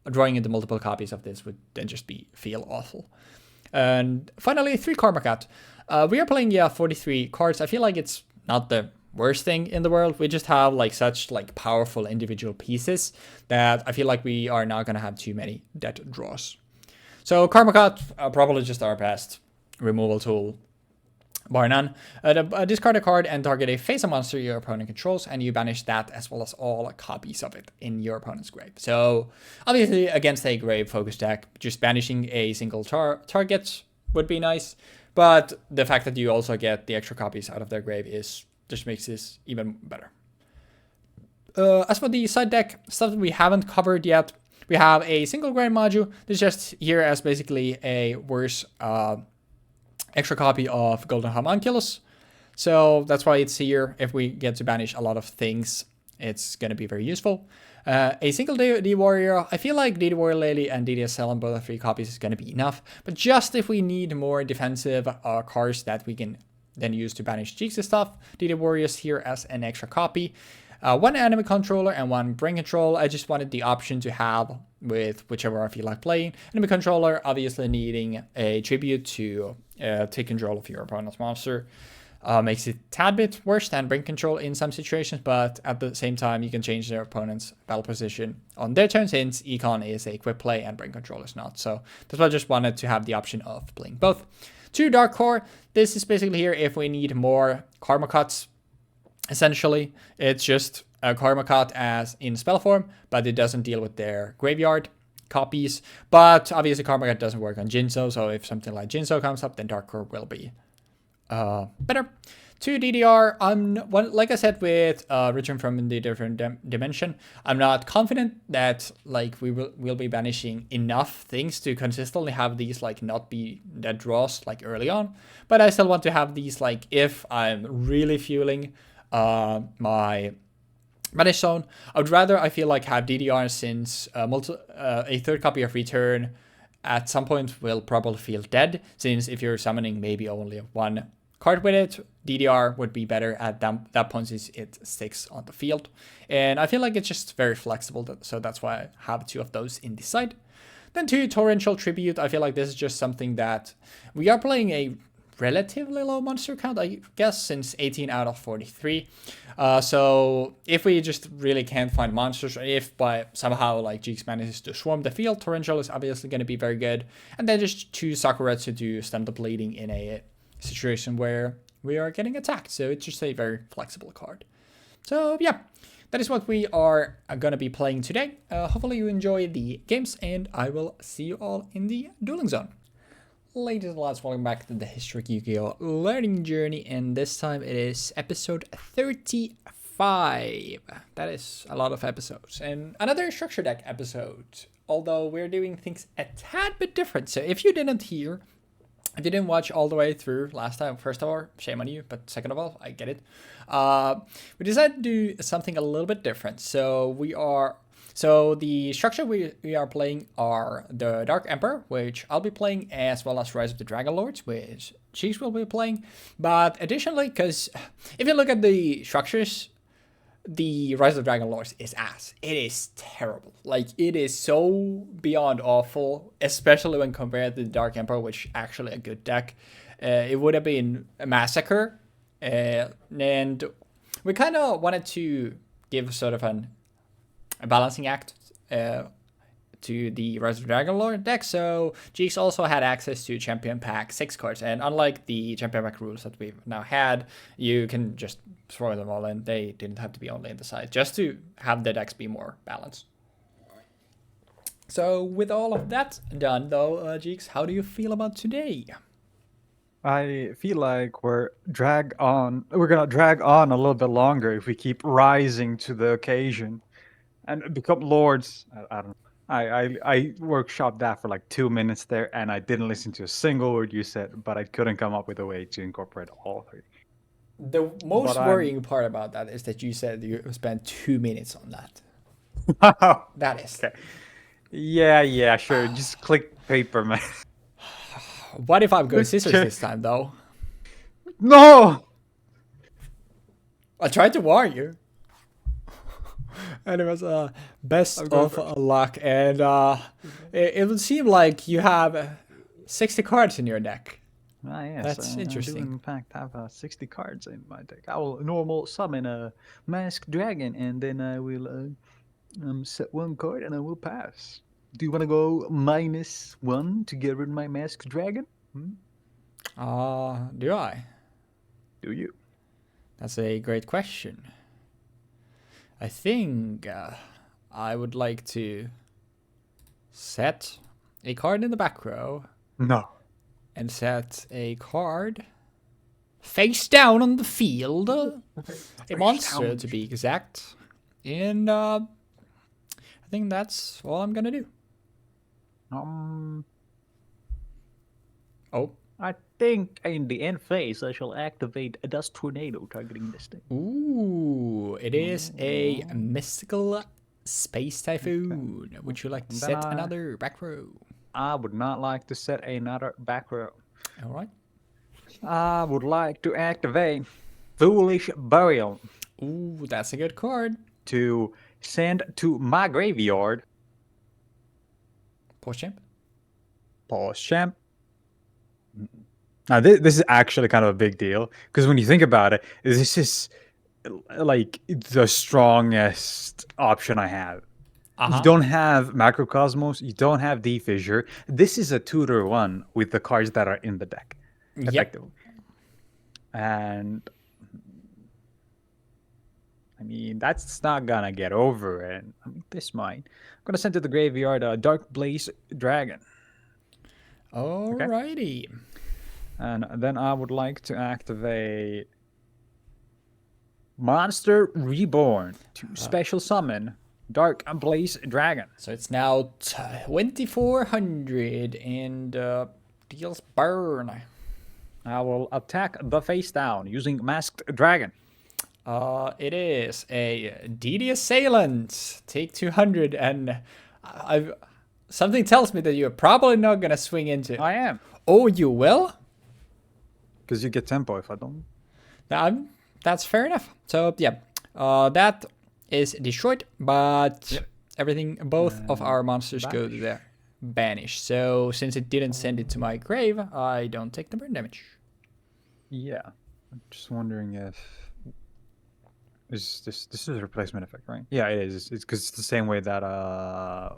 S1: drawing into multiple copies of this would then just feel awful. And finally, 3 Karma Cut. We are playing 43 cards. I feel like it's not the worst thing in the world. We just have like such like powerful individual pieces that I feel like we are not gonna have too many dead draws. So Karma Cut, probably just our best removal tool, bar none. Discard a card and target a face of monster your opponent controls, and you banish that as well as all copies of it in your opponent's grave. So obviously against a grave focus deck, just banishing a single target would be nice, but the fact that you also get the extra copies out of their grave just makes this even better. As for the side deck, stuff that we haven't covered yet, we have a single grand module. This is just here as basically a worse extra copy of Golden Homunculus. So that's why it's here. If we get to banish a lot of things, it's going to be very useful. A single D Warrior, I feel like DD Warrior Lady and DDSL on both of 3 copies is going to be enough. But just if we need more defensive cards that we can then use to banish Jeexx stuff, DD Warriors here as an extra copy. 1 enemy controller and 1 brain control. I just wanted the option to have with whichever I feel like playing. Enemy controller obviously needing a tribute to take control of your opponent's monster. Makes it a tad bit worse than brain control in some situations, but at the same time you can change their opponent's battle position on their turn, since Econ is a quick play and brain control is not. So that's why I just wanted to have the option of playing both. 2 Dark Core. This is basically here if we need more Karma Cuts. Essentially, it's just a Karma Cut as in spell form, but it doesn't deal with their graveyard copies. But obviously Karma Cut doesn't work on Jinzo, so if something like Jinzo comes up, then Dark Core will be better. 2 DDR, like I said with Return from the Different Dimension, I'm not confident that like we'll be banishing enough things to consistently have these like not be dead draws like early on. But I still want to have these like if I'm really fueling my banish zone. I would rather, I feel like, have DDR, since a third copy of Return at some point will probably feel dead, since if you're summoning maybe only 1 card with it, DDR would be better at that point since it sticks on the field. And I feel like it's just very flexible, so that's why I have 2 of those in the side. Then 2 Torrential Tribute. I feel like this is just something that we are playing a relatively low monster count, I guess, since 18 out of 43. So if we just really can't find monsters, or if by somehow like Jeexx manages to swarm the field, Torrential is obviously going to be very good. And then just 2 Sakuretsu to stem the bleeding in a situation where we are getting attacked. So it's just a very flexible card. So yeah, that is what we are going to be playing today. Hopefully you enjoy the games, and I will see you all in the dueling zone. Ladies and lads, welcome back to the Historic Yu-Gi-Oh! Learning Journey, and this time it is episode 35. That is a lot of episodes, and another structure deck episode, although we're doing things a tad bit different. So if you didn't watch all the way through last time, first of all, shame on you, but second of all, I get it. We decided to do something a little bit different. So the structure we are playing are the Dark Emperor, which I'll be playing, as well as Rise of the Dragon Lords, which Jeexx will be playing. But additionally, because if you look at the structures, the Rise of the Dragon Lords is ass. It is terrible. Like, it is so beyond awful, especially when compared to the Dark Emperor, which actually a good deck. It would have been a massacre. And we kind of wanted to give sort of a balancing act to the Rise of the Dragon Lord deck. So Jeexx also had access to Champion Pack 6 cards, and unlike the Champion Pack rules that we've now had, you can just throw them all in. They didn't have to be only in the side, just to have the decks be more balanced. So with all of that done though, Jeexx, how do you feel about today?
S2: I feel like we're gonna drag on a little bit longer if we keep rising to the occasion and become lords. I don't know. I workshopped that for like 2 minutes there, and I didn't listen to a single word you said, but I couldn't come up with a way to incorporate all 3.
S1: The most worrying part about that is that you said you spent 2 minutes on that. That is.
S2: Okay. Yeah, sure. Just click paper, man.
S1: What if I go scissors this time, though?
S2: No!
S1: I tried to warn you. And it was best of luck, and it would seem like you have 60 cards in your deck.
S2: Ah, yes,
S1: That's
S2: I do
S1: interesting.
S2: in fact have 60 cards in my deck. I will normal summon a masked dragon, and then I will set one card, and I will pass. Do you want to go -1 to get rid of my masked dragon? Hmm?
S1: Do I?
S2: Do you?
S1: That's a great question. I think I would like to set a card in the back row
S2: No.
S1: and set a card face down on the field. A monster to be exact. And I think that's all I'm gonna do.
S2: Um,
S1: Oh.
S2: I think in the end phase I shall activate a dust tornado targeting this thing.
S1: Ooh, it is a mystical space typhoon.
S2: Okay.
S1: Would you like to
S2: Then
S1: set another back row?
S2: I would not like to set another back row.
S1: All right.
S2: I would like to activate Foolish Burial
S1: Ooh, that's a good card.
S2: to send to my graveyard.
S1: Post champ.
S2: Pause champ. Now this is actually kind of a big deal because when you think about it, this is like the strongest option I have. You don't have Macrocosmos, you don't have D-Fissure. This is a tutor one with the cards that are in the deck, effectively. Yep. And I mean, that's not gonna get over it. I mean, this might. I'm gonna send to the graveyard a Dark Blaze Dragon.
S1: Alrighty. Okay.
S2: And then I would like to activate Monster Reborn to special summon Dark Blaze Dragon.
S1: So it's now 2400 and deals burn.
S2: I will attack the face down using Masked Dragon.
S1: It is a DD Assailant. Take 200, and something tells me that you're probably not gonna swing into it.
S2: I am.
S1: Oh, you will? Because
S2: you get tempo if I don't.
S1: That's fair enough. So yeah, that is destroyed, but everything, both of our monsters go there. Banish. So since it didn't send it to my grave, I don't take the burn damage.
S2: Yeah, I'm just wondering if this is a replacement effect, right? Yeah, it is. It's because it's the same way that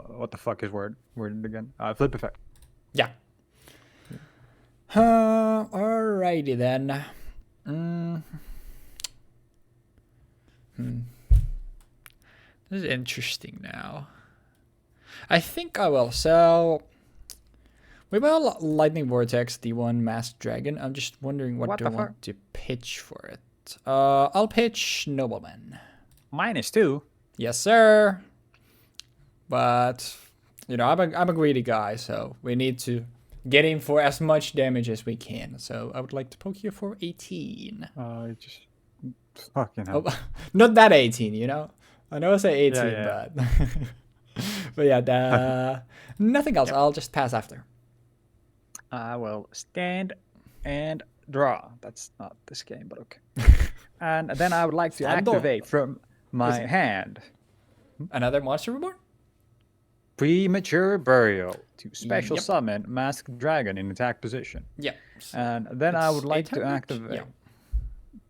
S2: what the fuck is worded again? Flip effect.
S1: Yeah. Alrighty then. This is interesting now. I think I will. So we will Lightning Vortex, the one Masked Dragon. I'm just wondering what do I want to pitch for it. I'll pitch Nobleman.
S2: -2.
S1: Yes, sir. But you know, I'm a greedy guy, so we need to get in for as much damage as we can. So I would like to poke you for 18.
S2: Just fucking hell.
S1: Oh, not that 18, you know. I know I say 18, but but yeah, nothing else. I'll just pass after.
S2: I will stand and draw. That's not this game, but okay. And then I would like to activate from my hand
S1: another Monster Reborn?
S2: Premature Burial to special summon Masked Dragon in attack position.
S1: Yeah.
S2: So and then I would like to activate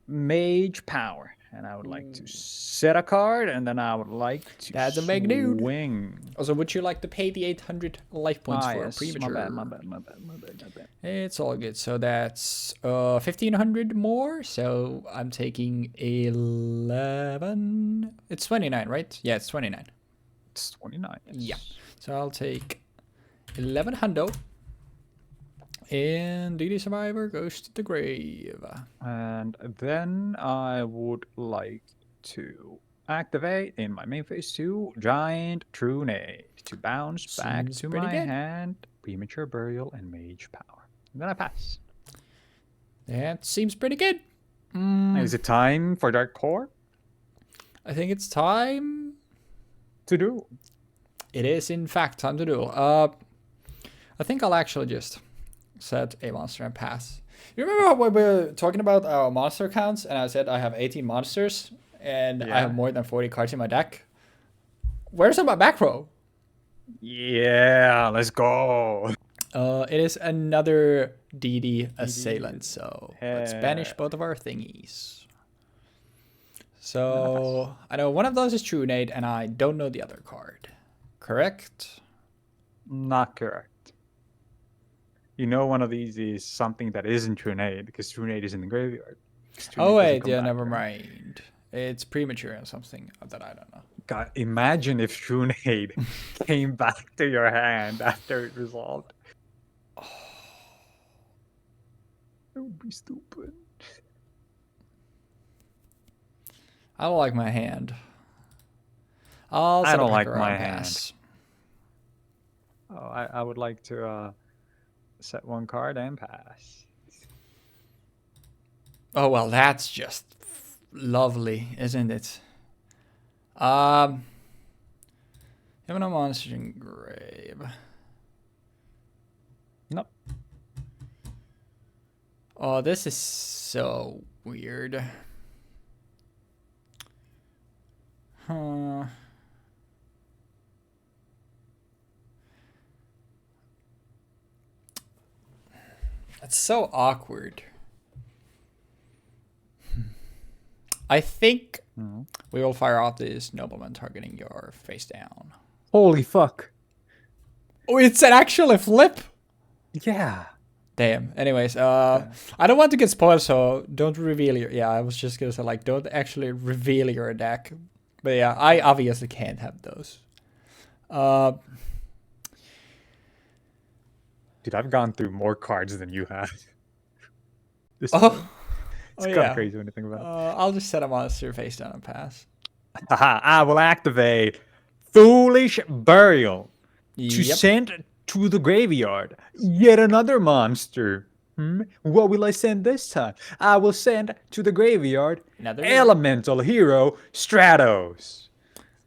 S2: Mage Power. And I would like to set a card, and then I would like to
S1: That's a big dude.
S2: Swing.
S1: Also, would you like to pay the 800 life points for a premature?
S2: My bad.
S1: It's all good. So that's 1500 more. So I'm taking 11. It's 29, right? Yeah, it's 29.
S2: It's 29. Yes.
S1: Yeah. So I'll take 11 hundo. And DD Survivor goes to the grave.
S2: And then I would like to activate in my main phase 2 Giant Trunade to bounce back to my hand, Premature Burial, and Mage Power. And then I pass.
S1: That seems pretty good.
S2: Is it time for Dark Core?
S1: I think it's time
S2: to duel.
S1: It is, in fact, time to duel. I think I'll actually just set a monster and pass. You remember when we were talking about our monster counts and I said I have 18 monsters and I have more than 40 cards in my deck? Where's my back row?
S2: Yeah, let's go.
S1: It is another DD Assailant. So let's banish both of our thingies. So I know one of those is Trunade, and I don't know the other card. Correct?
S2: Not correct. You know one of these is something that isn't Trunade, because Trunade is in the graveyard.
S1: Oh wait, yeah, never mind. It's premature or something that I don't know.
S2: God, imagine if Trunade came back to your hand after it resolved. Oh, that would be stupid.
S1: I don't like my hand.
S2: I don't like my hand. Oh, I would like to set one card and pass.
S1: Oh well, that's just lovely, isn't it? Having a monster in grave.
S2: Nope.
S1: Oh, this is so weird. Huh. That's so awkward. I think we will fire off this nobleman targeting your face down.
S2: Holy fuck.
S1: Oh, it's an actual flip?
S2: Yeah.
S1: Damn. Anyways, I don't want to get spoiled, so don't reveal your... Yeah, I was just gonna say, like, don't actually reveal your deck. But yeah, I obviously can't have those.
S2: Dude, I've gone through more cards than you have. It's kind of crazy when you think about it.
S1: I'll just set a monster face down and pass.
S2: Haha, I will activate Foolish Burial to send to the graveyard yet another monster. What will I send this time? I will send to the graveyard Elemental Hero Stratos.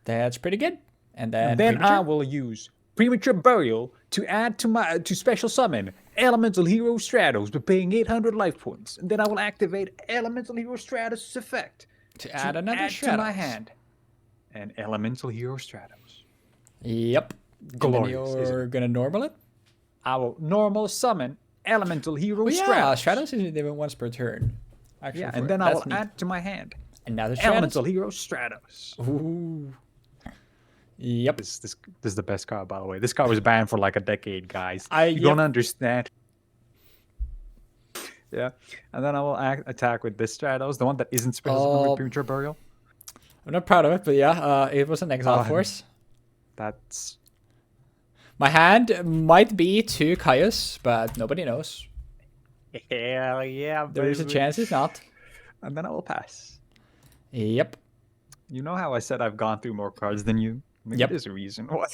S1: That's pretty good. And then
S2: I will use Premature Burial to add to special summon Elemental Hero Stratos by paying 800 life points. And then I will activate Elemental Hero Stratos' effect
S1: to add another Stratos
S2: to my hand. And Elemental Hero Stratos.
S1: Yep.
S2: Glorious.
S1: And then you're gonna normal it?
S2: I will normal summon Elemental Hero Stratos.
S1: Yeah, Stratos isn't even once per turn. Actually,
S2: yeah, and then I will add to my hand
S1: another
S2: Elemental Hero Stratos.
S1: Ooh. Yep.
S2: This is the best card, by the way. This card was banned for like a decade, guys. You don't understand. Yeah. And then I will attack with this Stratos, the one that isn't special with Premature Burial.
S1: I'm not proud of it, but yeah, it was an exile force.
S2: That's...
S1: My hand might be 2 Caius, but nobody knows.
S2: Hell yeah,
S1: there is a chance it's not.
S2: And then I will pass.
S1: Yep.
S2: You know how I said I've gone through more cards than you? Maybe there's a reason why.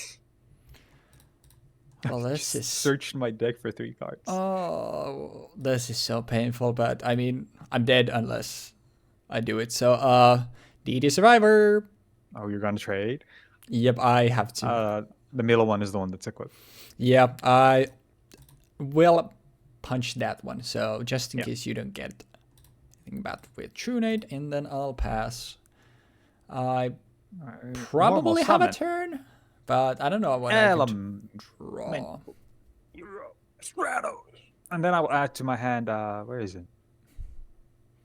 S1: Well, this is...
S2: searched my deck for 3 cards.
S1: Oh, this is so painful, but I mean, I'm dead unless I do it. So, DD Survivor.
S2: Oh, you're gonna trade?
S1: Yep, I have to.
S2: The middle one is the one that's equipped.
S1: Yep, I will punch that one. So just in case you don't get anything bad with Trunade, and then I'll pass. I probably have a turn, but I don't know what I can draw.
S2: Stratos. And then I will add to my hand, where is it?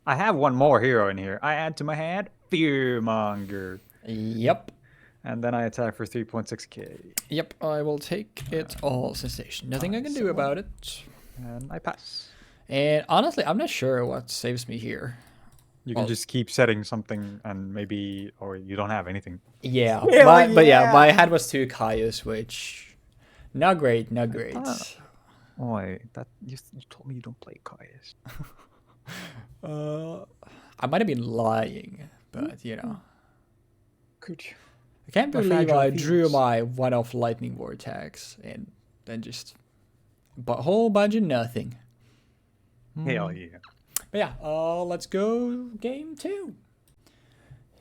S2: I have one more hero in here. I add to my hand Fearmonger.
S1: Yep.
S2: And then I attack for 3.6k.
S1: Yep, I will take it all sensation. Nothing I can do about it.
S2: And I pass.
S1: And honestly, I'm not sure what saves me here.
S2: You can just keep setting something and maybe, or you don't have anything.
S1: Yeah, but yeah, my hand was 2 Caius, which not great, not great.
S2: Oi, you told me you don't play Caius.
S1: I might have been lying, but you know.
S2: Could you?
S1: I can't believe I drew my one-off lightning vortex and then just a whole bunch of nothing.
S2: Hell yeah.
S1: But yeah, let's go game 2.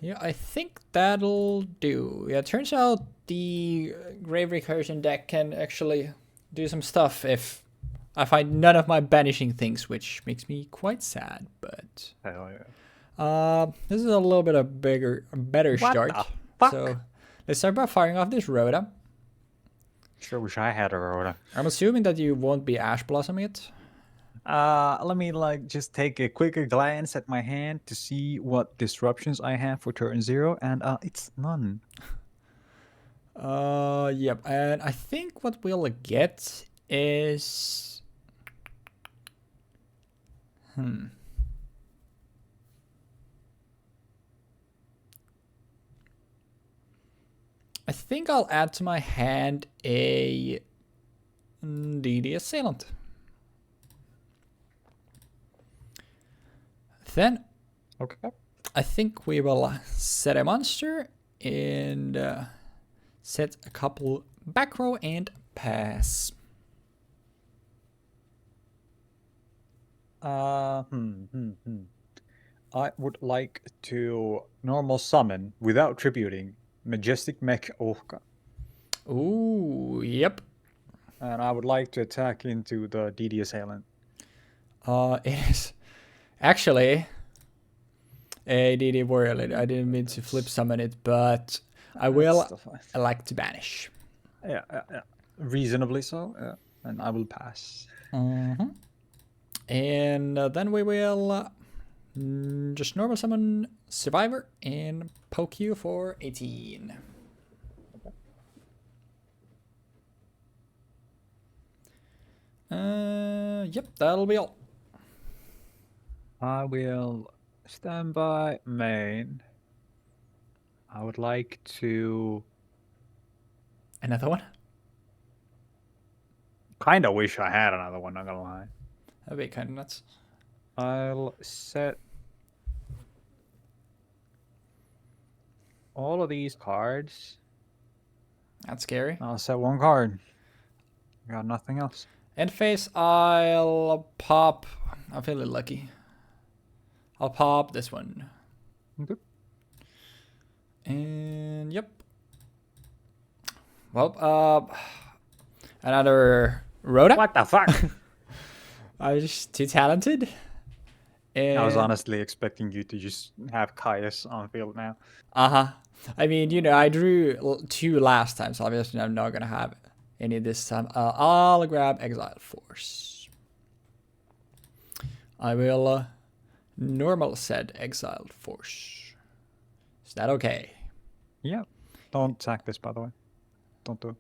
S1: Yeah, I think that'll do. Yeah, it turns out the Grave Recursion deck can actually do some stuff if I find none of my banishing things, which makes me quite sad, but...
S2: Hell yeah.
S1: This is a little bit of a better start. So let's start by firing off this Rhoda.
S2: Sure wish I had a Rhoda.
S1: I'm assuming that you won't be Ash Blossoming it.
S2: Let me like just take a quicker glance at my hand to see what disruptions I have for turn 0, and it's none.
S1: Yep, and I think what we'll get is... I think I'll add to my hand a DD Assailant. Then
S2: Okay.
S1: I think we will set a monster and set a couple back row and pass.
S2: I would like to normal summon without tributing Majestic Mech Orca.
S1: Ooh, yep.
S2: And I would like to attack into the DD Assailant.
S1: It is actually a DD Warrior Lady. I didn't mean to flip summon it, but I will like to banish.
S2: Yeah, reasonably so. Yeah. And I will pass.
S1: Mm-hmm. And then we will just normal summon Survivor and poke you for 18. Yep, that'll be all.
S2: I will stand by main. I would like to...
S1: Another one?
S2: Kinda wish I had another one, not gonna lie.
S1: That'd be kind of nuts.
S2: I'll set all of these cards.
S1: That's scary.
S2: I'll set one card. Got nothing else.
S1: End phase, I'll pop. I'm feeling lucky. I'll pop this one.
S2: Okay.
S1: And yep. Well, another Rhoda.
S2: What the fuck?
S1: I was just too talented. And
S2: I was honestly expecting you to just have Caius on field now.
S1: I mean, you know, I drew 2 last time, so obviously I'm not gonna have any this time. I'll grab Exile Force. I will normal set Exile Force. Is that okay?
S2: Yeah. Don't attack this, by the way. Don't do it.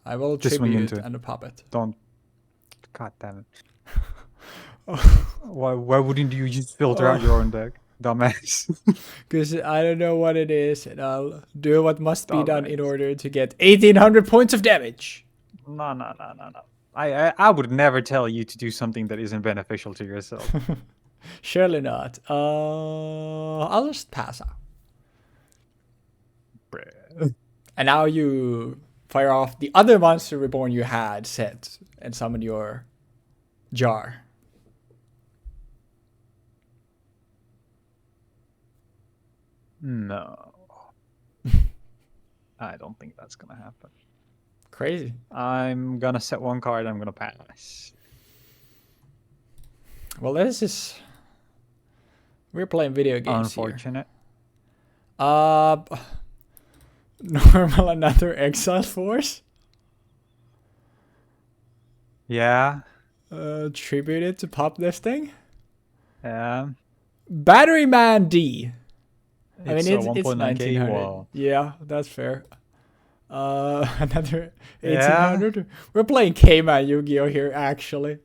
S1: I will
S2: Just swing
S1: tribute
S2: into it.
S1: and pop it.
S2: Don't. God damn it. Why wouldn't you just filter out your own deck? Dumbass.
S1: Because I don't know what it is, and I'll do what must be done in order to get 1800 points of damage.
S2: No. I would never tell you to do something that isn't beneficial to yourself.
S1: Surely not. I'll just pass out. And now you fire off the other monster reborn you had set and summon your jar.
S2: No. I don't think that's gonna happen.
S1: Crazy.
S2: I'm gonna set one card, I'm gonna pass.
S1: Well, this is... We're playing video games
S2: Unfortunate.
S1: Here. Normal another Exile Force?
S2: Yeah.
S1: Tribute it to pop this thing?
S2: Yeah.
S1: Battery Man D. I mean, it's
S2: 1.9K.
S1: 1900.
S2: Wow.
S1: Yeah, that's fair. Another 1800. Yeah. We're playing K-Man Yu-Gi-Oh here, actually.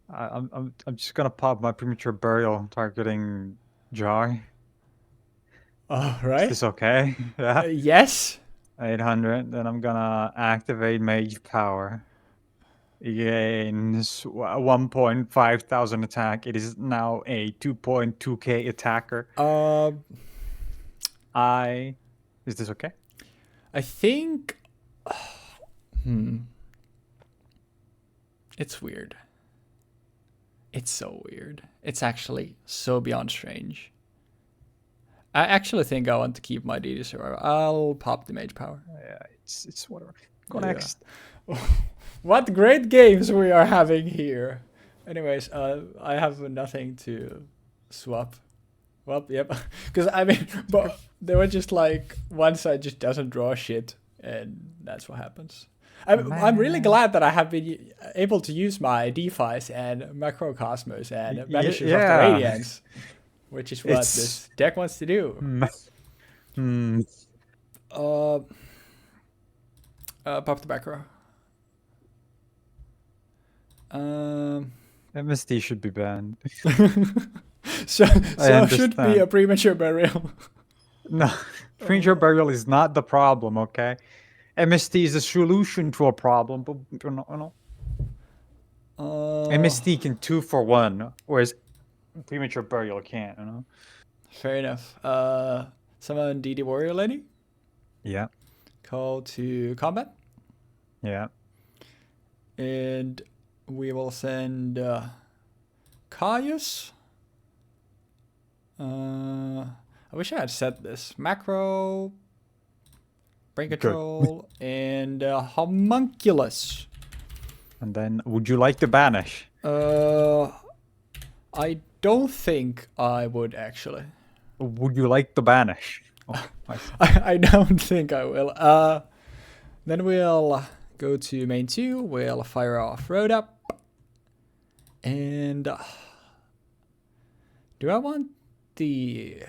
S2: I'm just gonna pop my premature burial targeting jar.
S1: Right.
S2: Is this okay? Yeah.
S1: Yes.
S2: 800. Then I'm gonna activate Mage Power. It gains 1.5 thousand attack. It is now a 2.2k attacker. Is this okay?
S1: I think. It's weird. It's so weird. It's actually so beyond strange. I actually think I want to keep my DD Survivor. I'll pop the Mage Power.
S2: Yeah, it's whatever. Go next.
S1: What great games we are having here. Anyways, I have nothing to swap. Well, yep. Because I mean, but they were just like one side just doesn't draw shit, and that's what happens. I'm really
S2: Man.
S1: glad that I have been able to use my DeFi's and Macrocosmos and Vanishes of the
S2: Yeah.
S1: Radiance, which is what
S2: It's
S1: this deck wants to do.
S2: hmm.
S1: Uh, pop the back row.
S2: MST should be banned.
S1: so
S2: I
S1: so should be
S2: understand.
S1: a premature burial.
S2: No, premature burial is not the problem, okay? MST is a solution to a problem, but MST can 2-for-1, whereas premature burial can't,
S1: Fair enough. Summon DD Warrior Lady.
S2: Yeah,
S1: Call to combat.
S2: yeah.
S1: And we will send Caius. I wish I had set this. Macro, Brain Control, and Homunculus.
S2: And then, would you like to banish?
S1: I don't think I would actually.
S2: Would you like to banish? Oh, I see.
S1: I don't think I will. Then we'll go to main 2. We'll fire off Road Up. And do I want to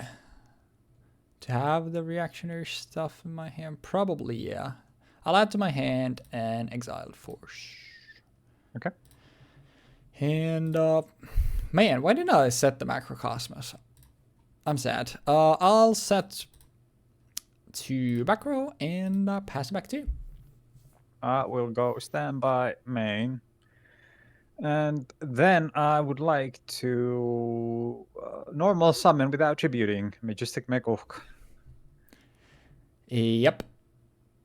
S1: have the reactionary stuff in my hand? Probably, yeah. I'll add to my hand an Exiled Force.
S2: Okay.
S1: And man, why didn't I set the Macrocosmos? I'm sad. I'll set to back row and pass it back to you.
S2: We'll go standby main. And then I would like to normal summon without tributing Majestic Megalk.
S1: Yep.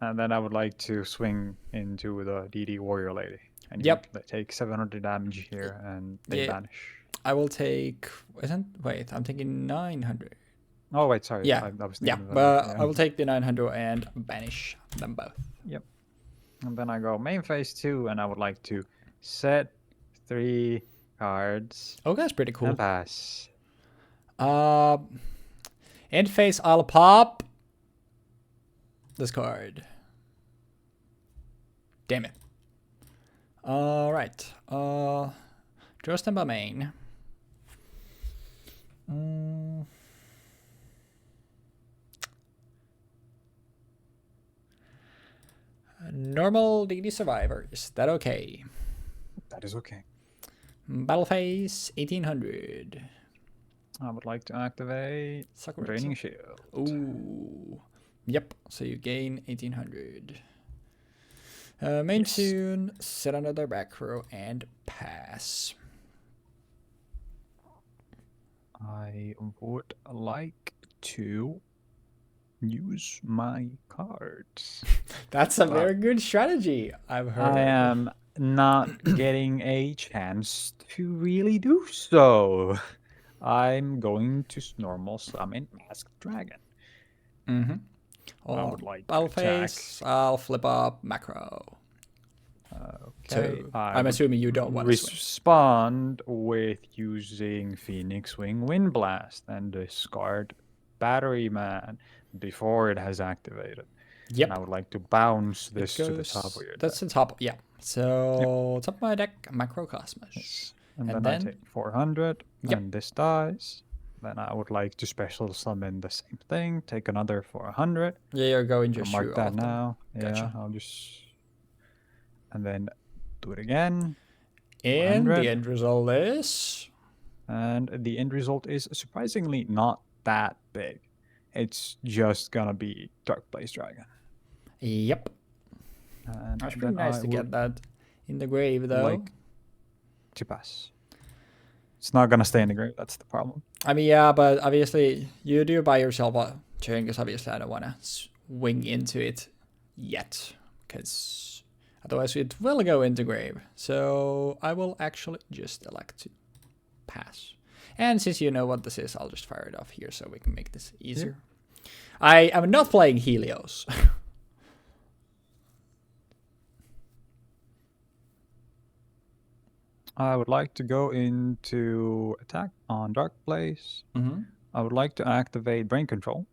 S2: And then I would like to swing into the DD Warrior Lady. And
S1: Yep.
S2: you take 700 damage here and they vanish.
S1: I will take. Wait, I'm thinking 900.
S2: Oh, wait, sorry.
S1: Yeah.
S2: I was thinking of that.
S1: But I will take the 900 and banish them both.
S2: Yep. And then I go main phase 2, and I would like to set 3 cards.
S1: Oh, that's pretty cool.
S2: And pass.
S1: End phase, I'll pop this card. Damn it. Alright. Draw them by main. Normal DD Survivor. Is that okay?
S2: That is okay.
S1: Battle phase 1800.
S2: I would like to activate Draining Shield.
S1: Ooh. Yep. So you gain 1800. Main tune, set another back row, and pass.
S2: I would like to use my cards.
S1: That's a very good strategy, I've heard.
S2: I am not getting a chance to really do so. I'm going to normal summon Masked Dragon.
S1: Mm-hmm.
S2: I would like
S1: battle
S2: to attack.
S1: phase, I'll flip up macro.
S2: Okay,
S1: So I'm assuming you don't want to swing.
S2: Respond with using Phoenix Wing Wind Blast and discard Battery Man before it has activated.
S1: Yep.
S2: And I would like to bounce this to the top of your deck.
S1: That's the top. Yeah. So top of my deck, Macrocosmos.
S2: Yes. And then I take 400, and this dies. Then I would like to special summon the same thing, take another 400.
S1: Yeah, you're going just
S2: mark that now.
S1: Gotcha.
S2: Yeah, I'll just... And then do it again.
S1: And
S2: 400.
S1: the end result is...
S2: And the end result is surprisingly not that big. It's just gonna be Dark Blaze Dragon.
S1: Yep.
S2: And
S1: That's pretty nice to get that in the grave, though.
S2: Like to pass. It's not gonna stay in the grave. That's the problem.
S1: I mean, yeah, but obviously you do by yourself a turn, because obviously I don't want to swing into it yet, because otherwise it will go into grave. So I will actually just elect to pass. And since you know what this is, I'll just fire it off here so we can make this easier. Yeah. I am not playing Helios.
S2: I would like to go into attack on Dark Blaze. I would like to activate Brain Control.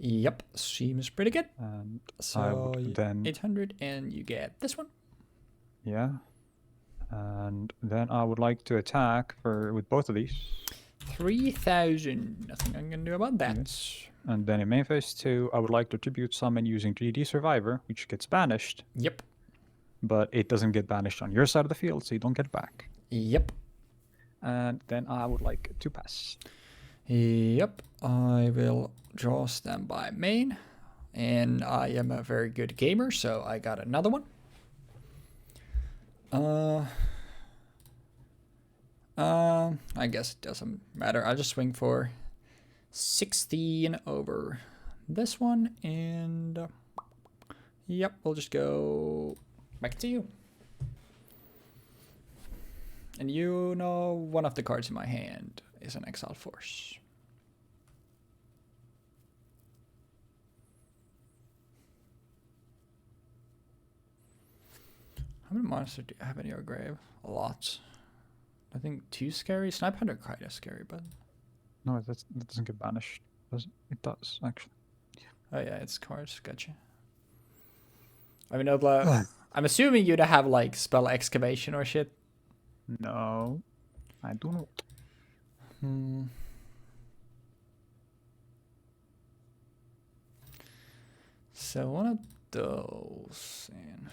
S1: Yep, seems pretty good.
S2: And I
S1: So
S2: would then
S1: 800, and you get this one.
S2: yeah. And then I would like to attack with both of these.
S1: 3,000. Nothing I can do about that.
S2: Yes. And then in main phase 2, I would like to tribute summon using 3D Survivor, which gets banished.
S1: Yep.
S2: But it doesn't get banished on your side of the field, so you don't get it back.
S1: Yep.
S2: And then I would like to pass.
S1: Yep. I will draw standby main. And I am a very good gamer, so I got another one. I guess it doesn't matter. I'll just swing for 16 over this one, and yep, we'll just go back to you. And you know one of the cards in my hand is an Exile Force. How many monsters do you have in your grave? A lot. I think 2 scary. Snipe Hunter kind of scary, but
S2: No, that doesn't get banished. Does it? It does, actually.
S1: oh yeah, it's cards. Gotcha. I mean, I'm assuming you don't have like spell excavation or shit.
S2: No, I do not.
S1: So one of those, and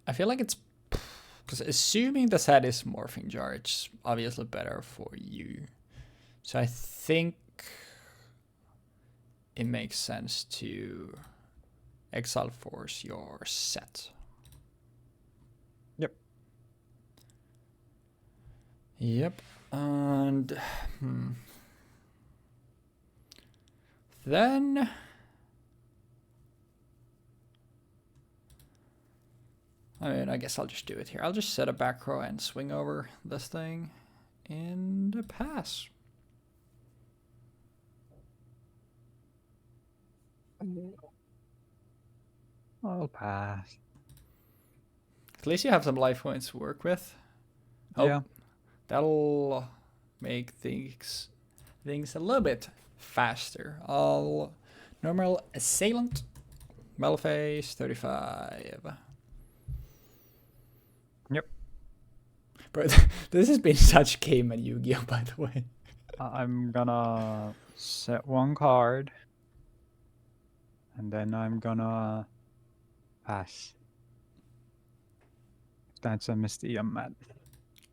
S1: I feel like it's because assuming the set is Morphing Jar, it's obviously better for you. So I think it makes sense to Exile Force your set.
S2: Yep.
S1: Yep. And then I mean, I guess I'll just do it here. I'll just set a back row and swing over this thing and pass.
S2: I'll pass.
S1: At least you have some life points to work with. Oh,
S2: Yeah.
S1: that'll make things a little bit faster. I'll normal assailant, metal phase 35.
S2: Yep.
S1: Bro, this has been such game and Yu-Gi-Oh, by the way.
S2: I'm gonna set one card. And then I'm gonna pass. If that's MST, I'm mad.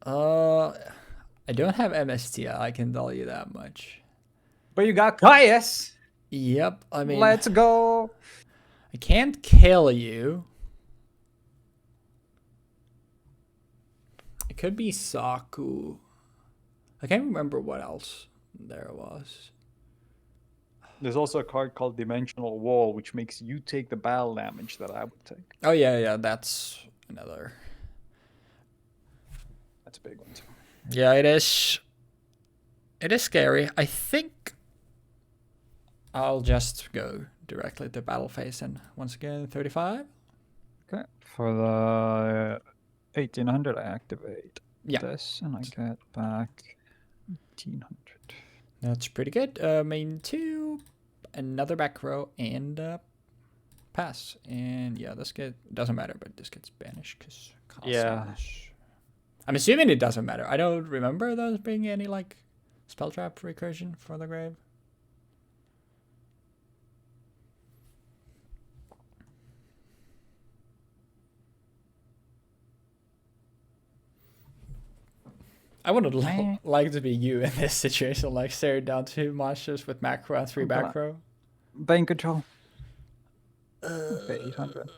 S1: I don't have MST, I can tell you that much.
S2: But you got Caius!
S1: Yep, I mean,
S2: Let's go!
S1: I can't kill you. It could be Saku. I can't remember what else there was.
S2: There's also a card called Dimensional Wall, which makes you take the battle damage that I would take.
S1: Oh yeah, that's another.
S2: That's a big one too.
S1: Yeah, it is. It is scary. I think I'll just go directly to battle phase and once again 35.
S2: Okay. For the 1800, I activate
S1: Yeah.
S2: this, and I get back 1800.
S1: That's pretty good. Main 2, another back row, and pass. And yeah, this doesn't matter, but this gets banished because
S2: Yeah.
S1: I'm assuming it doesn't matter. I don't remember those being any like spell trap recursion for the grave. I would like to be you in this situation, like staring down 2 monsters with macro and 3 back row.
S2: Bane control. 800.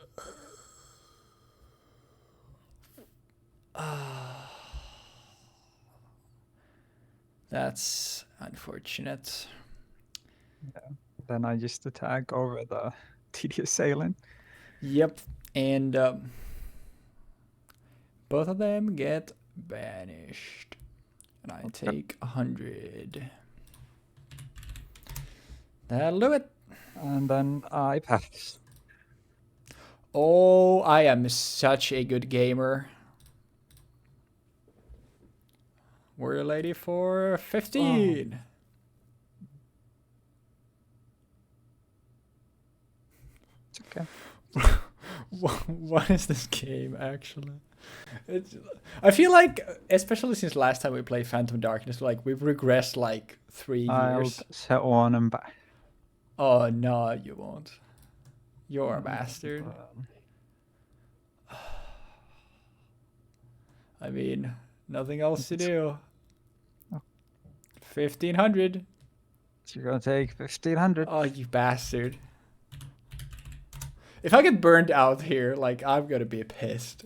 S1: That's unfortunate.
S2: Yeah. Then I just attack over the TD Assailant.
S1: Yep, and both of them get banished. And I take 100. That'll do it.
S2: And then I pass.
S1: Oh, I am such a good gamer. Warrior Lady for 15.
S2: It's okay.
S1: What is this game actually? I feel like, especially since last time we played Phantom Darkness, like we've regressed like 3
S2: I'll
S1: years.
S2: set one and back.
S1: Oh no, you won't. You're a bastard. I mean, nothing else to do. 1500.
S2: So you're gonna take 1500.
S1: Oh, you bastard. If I get burned out here, like, I'm gonna be pissed.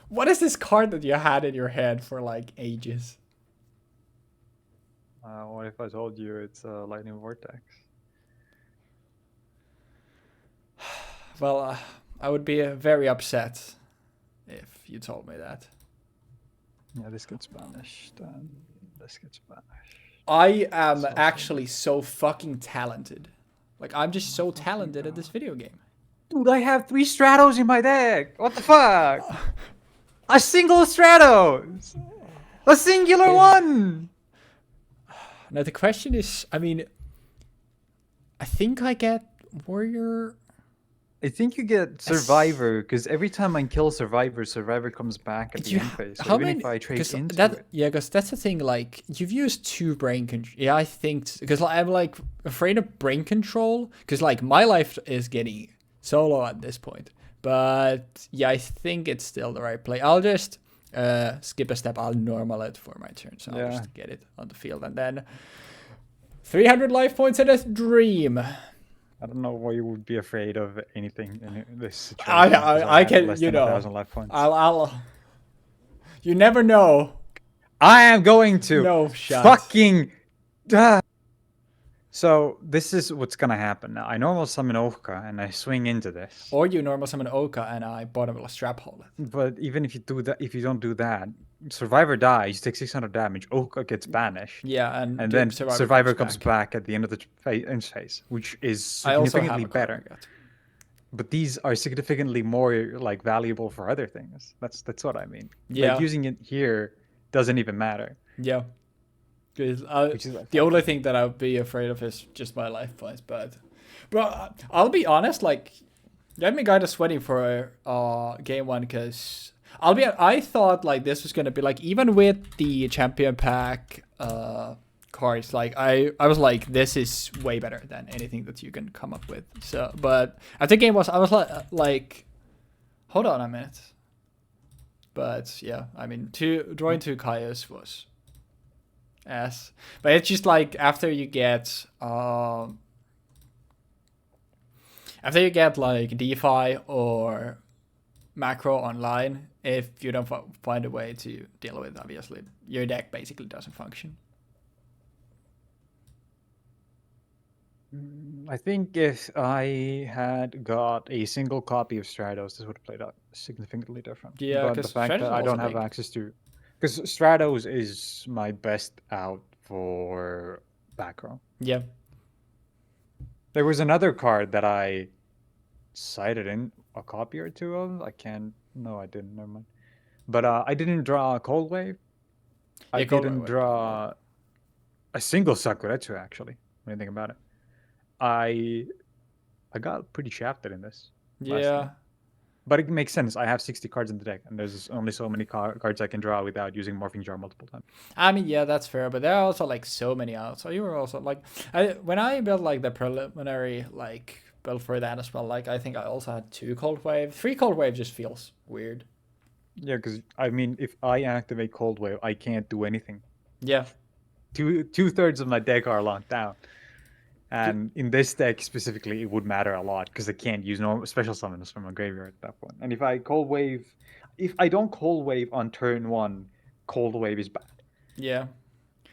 S1: What is this card that you had in your head for, like, ages?
S2: What if I told you it's a lightning vortex?
S1: Well, I would be very upset if you told me that.
S2: Yeah, this gets banished, and this gets banished.
S1: I am actually so fucking talented. Like, I'm just so talented at this video game.
S2: Dude, I have 3 Stratos in my deck! What the fuck? A single Stratos! A singular one!
S1: Now, the question is, I mean, I think I get Warrior.
S2: I think you get Survivor, because every time I kill Survivor, Survivor comes back at the end phase. So even if I trade into it.
S1: Yeah, because that's the thing, like, you've used 2 brain control. Yeah, I think, because I'm, like, afraid of brain control, because, like, my life is getting so low at this point. But, yeah, I think it's still the right play. I'll just skip a step. I'll normal it for my turn, so I'll just get it on the field. And then 300 life points and a dream.
S2: I don't know why you would be afraid of anything in this situation.
S1: I can,
S2: less
S1: you
S2: than
S1: know,
S2: 1,000 life points.
S1: I'll. You never know.
S2: I am going to.
S1: No shot.
S2: Fucking. So this is what's gonna happen now. I normal summon Oka and I swing into this.
S1: Or you normal summon Oka and I bottomless strap hold it.
S2: But even if you do that, if you don't do that, Survivor dies. You take 600 damage. Oka gets banished.
S1: Yeah, and
S2: then Survivor comes back at the end of the end phase, which is significantly better. But these are significantly more like valuable for other things. That's what I mean.
S1: Yeah.
S2: Like using it here doesn't even matter.
S1: Yeah. The only thing that I would be afraid of is just my life points. But I'll be honest, like, you had me kind of sweating for game 1 because I thought like this was gonna be like, even with the champion pack cards, like I was like, this is way better than anything that you can come up with. So, but after game was, I was like, hold on a minute. But yeah, I mean, drawing 2 Kaios was ass. But it's just like after you get like DeFi or macro online, if you don't find a way to deal with, obviously your deck basically doesn't function.
S2: I think if I had got a single copy of Stratos, this would have played out significantly different.
S1: Yeah,
S2: but the fact that I don't have access to, because Stratos is my best out for back row.
S1: Yeah.
S2: There was another card that I cited in a copy or 2 of. I can't. No, I didn't. Never mind. But I didn't draw a Cold Wave. I didn't draw a single Sakuretsu, actually, when you think about it. I got pretty shafted in this.
S1: Yeah.
S2: But it makes sense. I have 60 cards in the deck, and there's only so many cards I can draw without using Morphing Jar multiple times.
S1: I mean, yeah, that's fair, but there are also like so many outs. So you were also like, when I built like the preliminary like build for that as well, like I think I also had 2 Cold Wave. 3 Cold Wave just feels weird.
S2: Yeah, because I mean, if I activate Cold Wave, I can't do anything.
S1: Yeah.
S2: 2/3 of my deck are locked down. And in this deck specifically, it would matter a lot because I can't use no special summons from a graveyard at that point. And if I don't Cold Wave on turn 1, Cold Wave is bad.
S1: Yeah.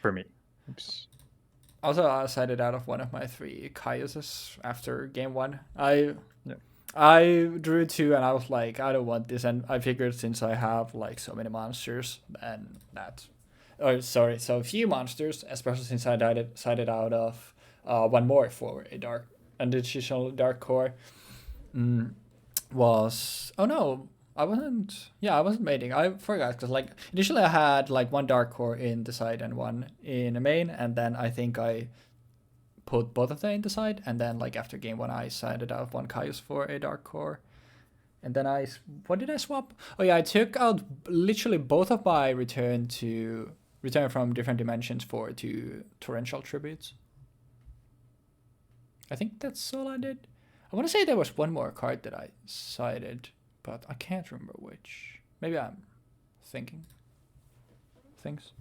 S2: For me. Oops.
S1: Also, I sided out of one of my 3 Kaioses after game 1. I drew 2 and I was like, I don't want this. And I figured since I have like so many monsters, and so few monsters, especially since I sided out of 1 more for an additional dark core, was, oh no, I wasn't. Yeah, I wasn't mating. I forgot because like initially I had like one dark core in the side and one in the main, and then I think I put both of them in the side, and then like after game one I sided out one Caius for a dark core, and then what did I swap? Oh yeah, I took out literally both of my return from different dimensions for two torrential tributes. I think that's all I did. I want to say there was one more card that I sided, but I can't remember which. Maybe I'm thinking things.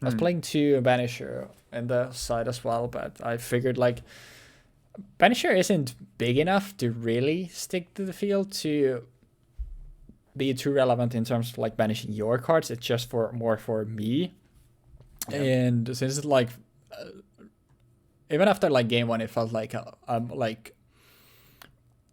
S1: I was playing two Banisher in the side as well, but I figured like Banisher isn't big enough to really stick to the field to be too relevant in terms of like banishing your cards. It's just more for me. Yeah. And since it's like even after like game one, it felt like like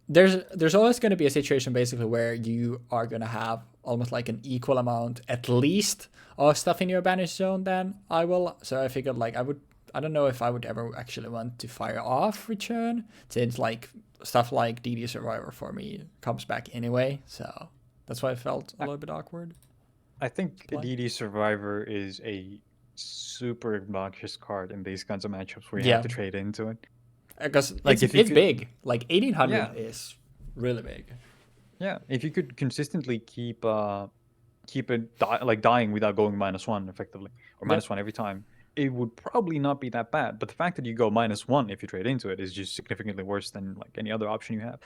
S1: there's always going to be a situation basically where you are going to have almost like an equal amount at least of stuff in your banish zone than I will. So I figured like I don't know if I would ever actually want to fire off return, since like stuff like DD Survivor for me comes back anyway. So that's why I felt a little bit awkward.
S2: I think DD Survivor is a super obnoxious card in these kinds of matchups where you have to trade into it.
S1: Because like it's big. Like 1800 is really big.
S2: Yeah, if you could consistently keep it dying without going -1 effectively, or -1 every time, it would probably not be that bad. But the fact that you go -1 if you trade into it is just significantly worse than like any other option you have.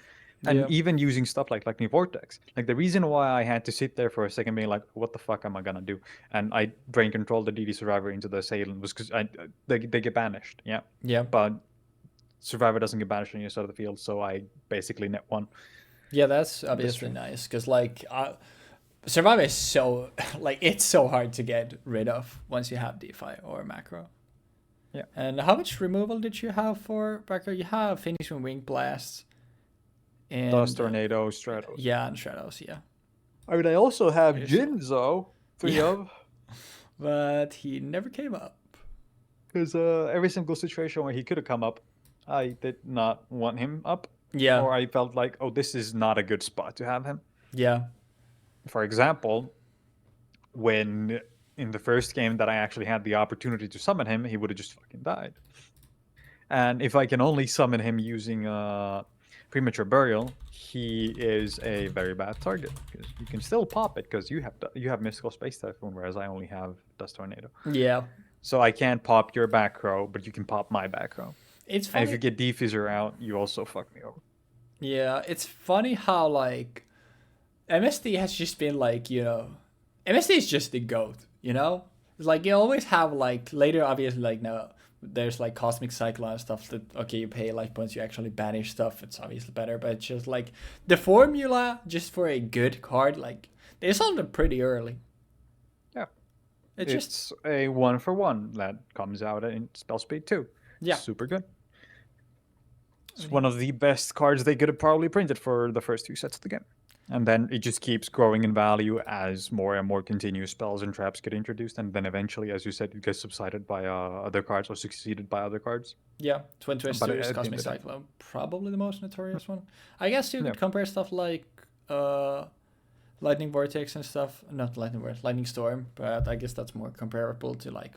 S2: And even using stuff like Lightning Vortex. Like the reason why I had to sit there for a second being like, what the fuck am I gonna do? And I drain control the DD Survivor into the Assailant was because they get banished. Yeah.
S1: Yeah.
S2: But Survivor doesn't get banished on your side of the field, so I basically net one.
S1: Yeah, that's obviously nice because like Survivor is so like it's so hard to get rid of once you have DeFi or macro.
S2: Yeah.
S1: And how much removal did you have for Backer? You have Finishing Wing Blast. And
S2: Dust Tornado, Stratos.
S1: Yeah, and Stratos, yeah.
S2: I mean, I also have Jinzo, 3 of.
S1: But he never came up.
S2: Because every single situation where he could have come up, I did not want him up.
S1: Yeah.
S2: Or I felt like, oh, this is not a good spot to have him.
S1: Yeah.
S2: For example, when in the first game that I actually had the opportunity to summon him, he would have just fucking died. And if I can only summon him using Premature Burial, he is a very bad target because you can still pop it because you have Mystical Space Typhoon, whereas I only have Dust Tornado.
S1: Yeah.
S2: So I can't pop your back row, but you can pop my back row.
S1: It's funny.
S2: And if you get Diffuser out, you also fuck me over.
S1: Yeah, it's funny how like MSD has just been like, MSD is just the GOAT, It's like you always have like later obviously like no there's like Cosmic Cyclone stuff that okay you pay like once you actually banish stuff it's obviously better, but it's just like the formula just for a good card like they solved it pretty early.
S2: Yeah, it's just a 1-for-1 that comes out in spell speed 2. Yeah, super good. It's one of the best cards they could have probably printed for the first 2 sets of the game. And then it just keeps growing in value as more and more continuous spells and traps get introduced. And then eventually, as you said, it gets subsided by other cards or succeeded by other cards.
S1: Yeah, Twin Twisters, Cosmic Cyclone, probably the most notorious one. I guess you could compare stuff like Lightning Vortex and stuff. Not Lightning Vortex, Lightning Storm. But I guess that's more comparable to like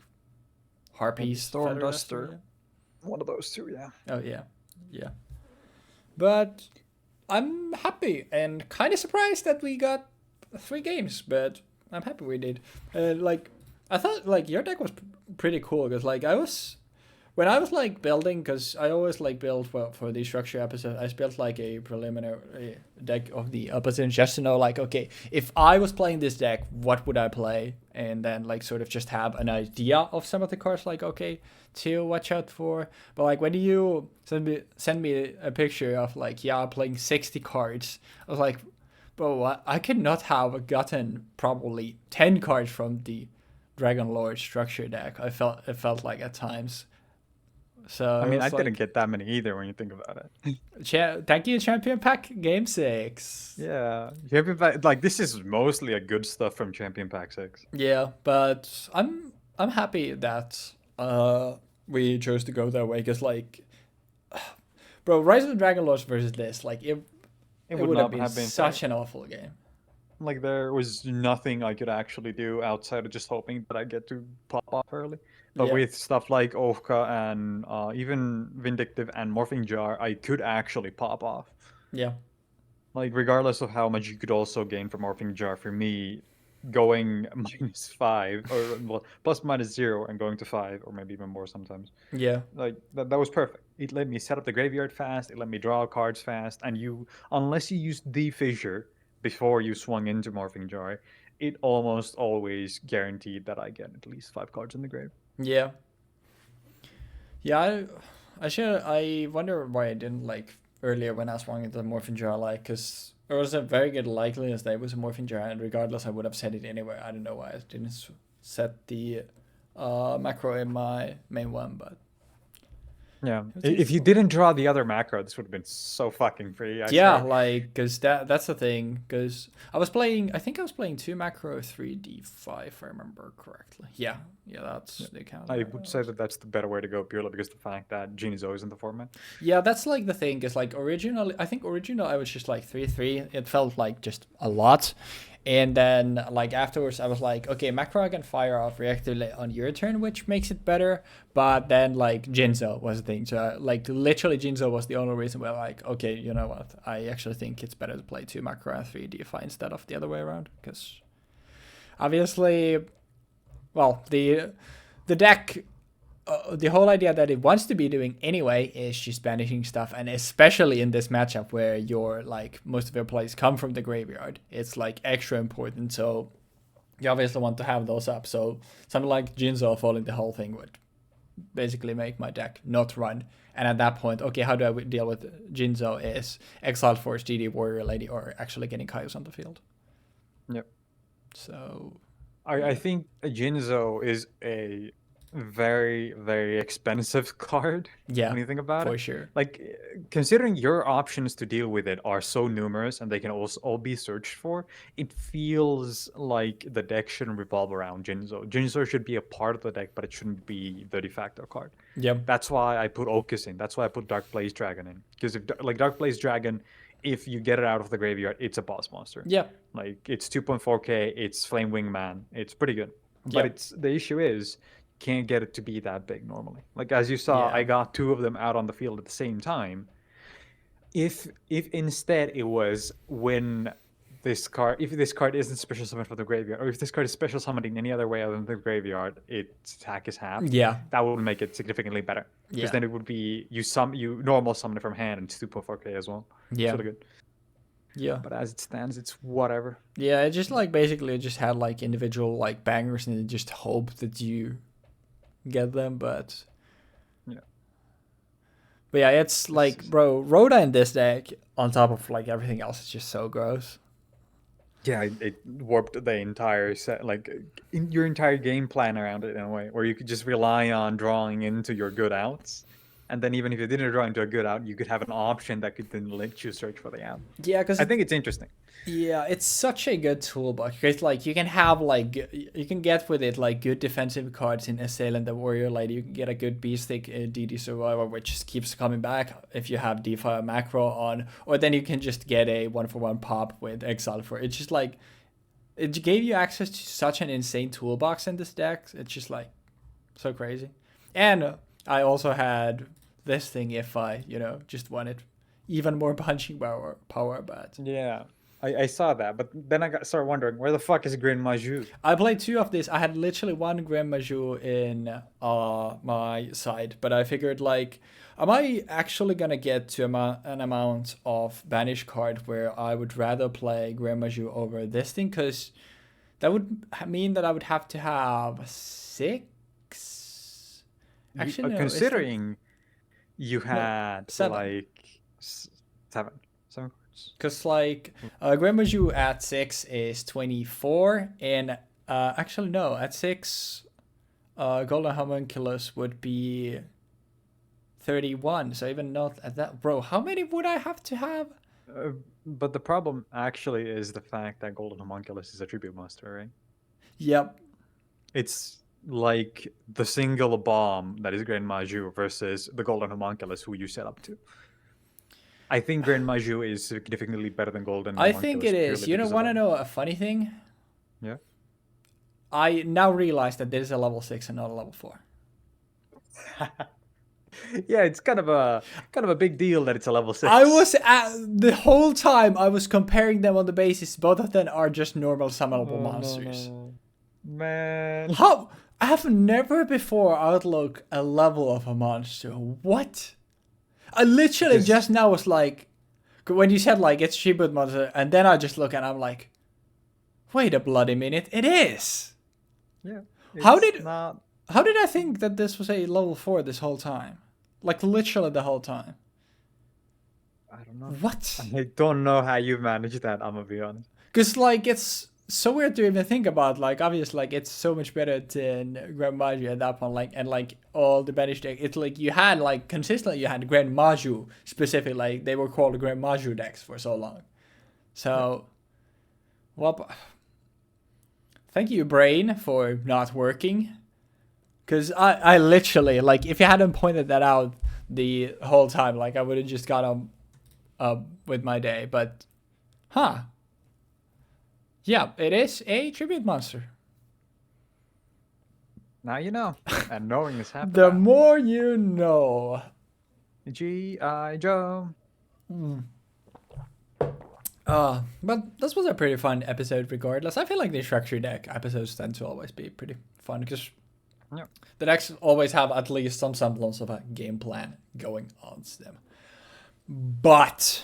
S1: Harpies.
S2: Storm Duster. Yeah. One of those two, yeah.
S1: Oh, yeah. Yeah. But I'm happy and kind of surprised that we got 3 games, but I'm happy we did. Like, I thought like your deck was pretty cool because like when I was like building, because I always like build for the structure episode, I built like a preliminary deck of the opposition just to know like, okay, if I was playing this deck, what would I play? And then like sort of just have an idea of some of the cards, like, okay, to watch out for. But like when you send me a picture of like, yeah, I'm playing 60 cards, I was like, bro, I could not have gotten probably 10 cards from the Dragon Lord structure deck. It felt like at times. So
S2: I mean, I didn't get that many either when you think about
S1: it. Thank you, Champion Pack Game 6.
S2: Yeah, Champion Pack, like this is mostly a good stuff from Champion Pack 6.
S1: Yeah, but I'm happy that we chose to go that way because like, bro, Rise of the Dragon Lords versus this, like
S2: It
S1: It
S2: would
S1: would have
S2: not
S1: been
S2: have been fair.
S1: such an awful game.
S2: Like there was nothing I could actually do outside of just hoping that I get to pop off early. But
S1: Yeah,
S2: with stuff like Ovka and even Vindictive and Morphing Jar, I could actually pop off.
S1: yeah,
S2: Like regardless of how much you could also gain from Morphing Jar, for me, going -5 or well, ±0 and going to 5 or maybe even more sometimes,
S1: yeah,
S2: like that was perfect. It let me set up the graveyard fast. It let me draw cards fast. And you, unless you used the fissure before you swung into Morphing Jar, it almost always guaranteed that I get at least 5 cards in the grave.
S1: yeah, yeah. I should. I wonder why I didn't like earlier when I was wanting the morphing jar, like, because there was a very good likeliness that it was a morphing jar, and regardless, I would have said it anyway. I don't know why I didn't set the macro in my main one, but
S2: Yeah,
S1: it was
S2: if you
S1: useful.
S2: didn't draw the other macro, this would have been so fucking free. I
S1: Yeah,
S2: swear.
S1: like, cause that's the thing. Cause I think I was playing two macro 3D5, if I remember correctly. Yeah, yeah, that's
S2: Yeah.
S1: the account.
S2: I would say that that's the better way to go, purely because the fact that Gene is always in the format.
S1: Yeah, that's like the thing. Is like originally, I think original I was just like 3-3. It felt like just a lot, and then like afterwards I was like, okay, macro I can fire off reactively on your turn, which makes it better. But then like Jinzo was the thing. So like literally Jinzo was the only reason where like, okay, you know what? I actually think it's better to play two macro and three DFI instead of the other way around, because obviously, well, the deck, the whole idea that it wants to be doing anyway is just banishing stuff, and especially in this matchup where your like most of your plays come from the graveyard, it's like extra important. So you obviously want to have those up. So something like Jinzo falling the whole thing would basically make my deck not run. And at that point, okay, how do I deal with Jinzo? Is Exiled Force, GD Warrior Lady, or actually getting Kaios on the field?
S2: Yep.
S1: So
S2: I
S1: yeah,
S2: think a Jinzo is a very, very expensive card
S1: yeah,
S2: when you think about it.
S1: for sure.
S2: Like, considering your options to deal with it are so numerous and they can also all be searched for, it feels like the deck shouldn't revolve around Jinzo. Jinzo should be a part of the deck, but it shouldn't be the de facto card.
S1: Yeah,
S2: That's why I put Okus in. That's why I put Dark Blaze Dragon in. Because if like Dark Blaze Dragon, if you get it out of the graveyard, it's a boss monster.
S1: yeah,
S2: Like it's 2.4k, it's Flame Wing Man. It's pretty good. But
S1: yeah,
S2: it's the issue is can't get it to be that big normally. Like as you saw, I
S1: yeah,
S2: got two of them out on the field at the same time. If instead it was when this card, if this card isn't special summoned from the graveyard, or if this card is special summoned in any other way other than the graveyard, its attack is halved.
S1: yeah,
S2: That would make it significantly better. Because
S1: yeah,
S2: then it would be you normal summon it from hand and it's 2.4k as well. It's
S1: yeah,
S2: really good.
S1: yeah.
S2: But as it stands, it's whatever.
S1: Yeah, it just like basically just had like individual like bangers and it just hope that you get them,
S2: Yeah.
S1: but yeah, it's
S2: This
S1: like,
S2: is,
S1: bro, Rhoda in this deck on top of like everything else is just so gross.
S2: yeah, it warped the entire set, like in your entire game plan around it in a way, where you could just rely on drawing into your good outs, and then even if you didn't draw into a good out, you could have an option that could then let you search for the out.
S1: Yeah, because
S2: I think it's interesting.
S1: yeah, it's such a good toolbox because like you can have like you can get with it like good defensive cards in Assailant, the Warrior Lady. You can get a good Beastic DD Survivor, which just keeps coming back if you have DeFi macro on, or then you can just get a 1-for-1 pop with Exile for. It's just like it gave you access to such an insane toolbox in this deck. It's just like so crazy. And I also had this thing if I just wanted even more punching power, but
S2: Yeah, I saw that, but then I got started wondering where the fuck is Grand Maju?
S1: I played two of these. I had literally one Grand Majou in my side, but I figured like, am I actually gonna get to an amount of banish card where I would rather play Grand Majou over this thing? Because that would mean that I would have to have six. Actually, no, it's like
S2: Considering you
S1: no
S2: had
S1: seven.
S2: like seven, seven cards.
S1: Because like Grand Majou at 6 is 24, and actually no, at 6 Golden Homunculus would be 31. So even not at that, bro. How many would I have to have?
S2: But the problem actually is the fact that Golden Homunculus is a tribute monster, right?
S1: Yep.
S2: It's like the single bomb that is Grand Maju versus the Golden Homunculus who you set up to. I think Grand Maju is significantly better than Gold and
S1: I think
S2: Homunculus
S1: it is.
S2: purely
S1: You know,
S2: because of
S1: want to
S2: that.
S1: know a funny thing?
S2: Yeah.
S1: I now realize that this is a level 6 and not a level 4.
S2: Yeah, it's kind of a big deal that it's a level
S1: I
S2: 6.
S1: was the whole time I was comparing them on the basis both of them are just normal summonable
S2: Oh no
S1: monsters.
S2: no. Man.
S1: How? I have never before outlook a level of a monster. What? I literally just
S2: Because
S1: now was like, when you said like it's Shibud monster, and then I just look and I'm like, wait a bloody minute, it is.
S2: yeah,
S1: How
S2: it's
S1: did
S2: not.
S1: how did I think that this was a level 4 this whole time? Like literally the whole time.
S2: I don't know.
S1: What?
S2: I don't know how you managed that. I'm gonna be honest.
S1: Because like it's so weird to even think about. Like obviously, like it's so much better than Grand Maju at that point. Like and like all the banish deck, it's like you had like consistently you had Grand Maju specific. Like they were called the Grand Maju decks for so long.
S2: Yeah.
S1: So, well, thank you, brain, for not working. Because I literally like if you hadn't pointed that out the whole time, like I would have just got on with my day. But, huh. Yeah, it is a tribute monster.
S2: Now you know, and knowing is half the
S1: The
S2: battle.
S1: more you know.
S2: G.I. Joe.
S1: But this was a pretty fun episode regardless. I feel like the structure deck episodes tend to always be pretty fun because
S2: Yeah.
S1: the decks always have at least some semblance of a game plan going on to them. But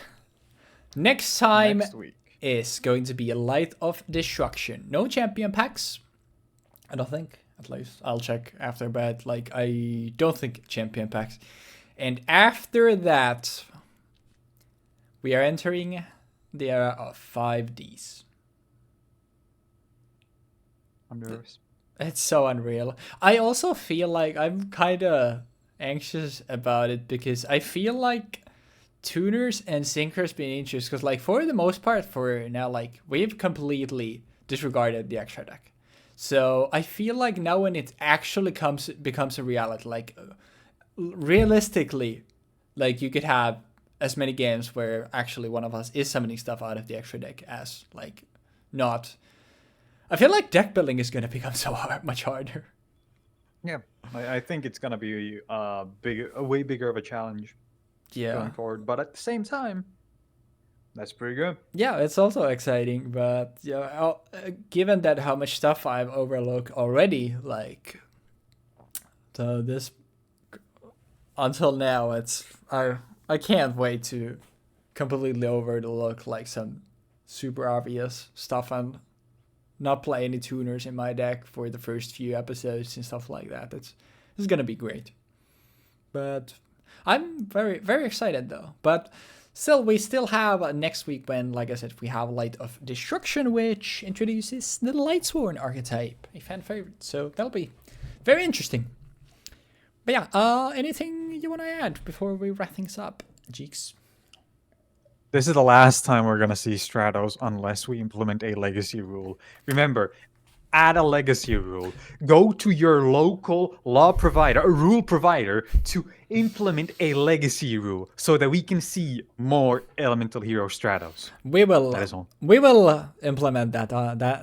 S1: next time
S2: Next week.
S1: is going to be a Light of Destruction. No champion packs. I don't think. At least I'll check after, but like I don't think champion packs. And after that, we are entering the era of 5Ds.
S2: Unders.
S1: It's so unreal. I also feel like I'm kind of anxious about it because I feel like tuners and sinkers being interesting because like for the most part for now like we've completely disregarded the extra deck. So I feel like now when it actually becomes a reality, like realistically, like you could have as many games where actually one of us is summoning stuff out of the extra deck as like not. I feel like deck building is gonna become so much harder.
S2: Yeah, I think it's gonna be a way bigger of a challenge
S1: Yeah.
S2: going forward. But at the same time, that's pretty good.
S1: Yeah, it's also exciting, but yeah, given that how much stuff I've overlooked already, like, so this until now, it's I can't wait to completely overlook like some super obvious stuff and not play any tuners in my deck for the first few episodes and stuff like that. It's gonna be great, but I'm very excited though. But still, we still have next week when, like I said, we have Light of Destruction, which introduces the Lightsworn archetype, a fan favorite. So that'll be very interesting. But yeah, anything you want to add before we wrap things up, Jeexx?
S2: This is the last time we're gonna see Stratos unless we implement a legacy rule. Remember, add a legacy rule. Go to your local law provider, a rule provider, to implement a legacy rule so that we can see more Elemental Hero Stratos.
S1: We will.
S2: That is all.
S1: We will implement that.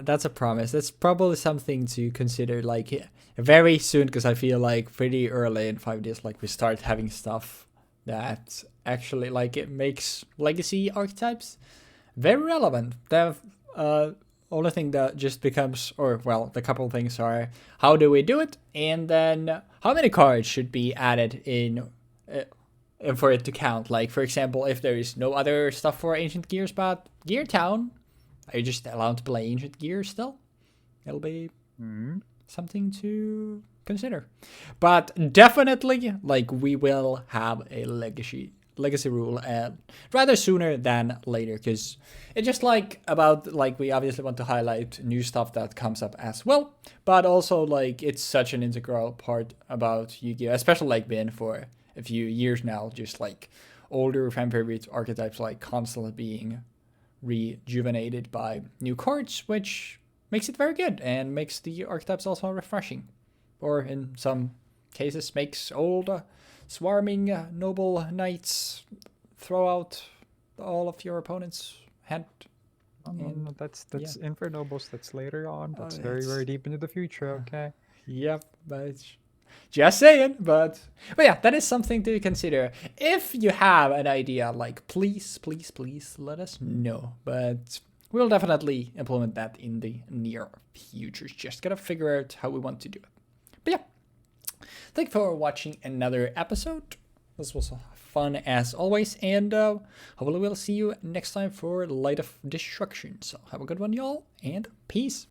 S1: That's a promise. That's probably something to consider, like very soon, because I feel like pretty early in 5 days, like we start having stuff that actually like it makes legacy archetypes very relevant. The only thing that just becomes, or well, the couple of things are how do we do it, and then how many cards should be added in for it to count. Like for example, if there is no other stuff for Ancient Gears but Gear Town, are you just allowed to play Ancient Gears still? It'll be something to consider. But definitely, like we will have a legacy rule rather sooner than later, because it's just like about like we obviously want to highlight new stuff that comes up as well, but also like it's such an integral part about Yu-Gi-Oh, especially like been for a few years now, just like older fan favorite archetypes like constantly being rejuvenated by new cards, which makes it very good and makes the archetypes also refreshing, or in some cases makes old swarming noble knights throw out all of your opponent's hand.
S2: No, that's
S1: yeah.
S2: Infernobles. That's later on. That's very
S1: It's-
S2: deep into the future. Okay.
S1: Yep, but just saying. But yeah, that is something to consider. If you have an idea, like please let us know. But we'll definitely implement that in the near future. Just gotta figure out how we want to do it. But yeah, thank you for watching another episode. This was fun as always, and hopefully we'll see you next time for Light of Destruction. So have a good one, y'all, and peace.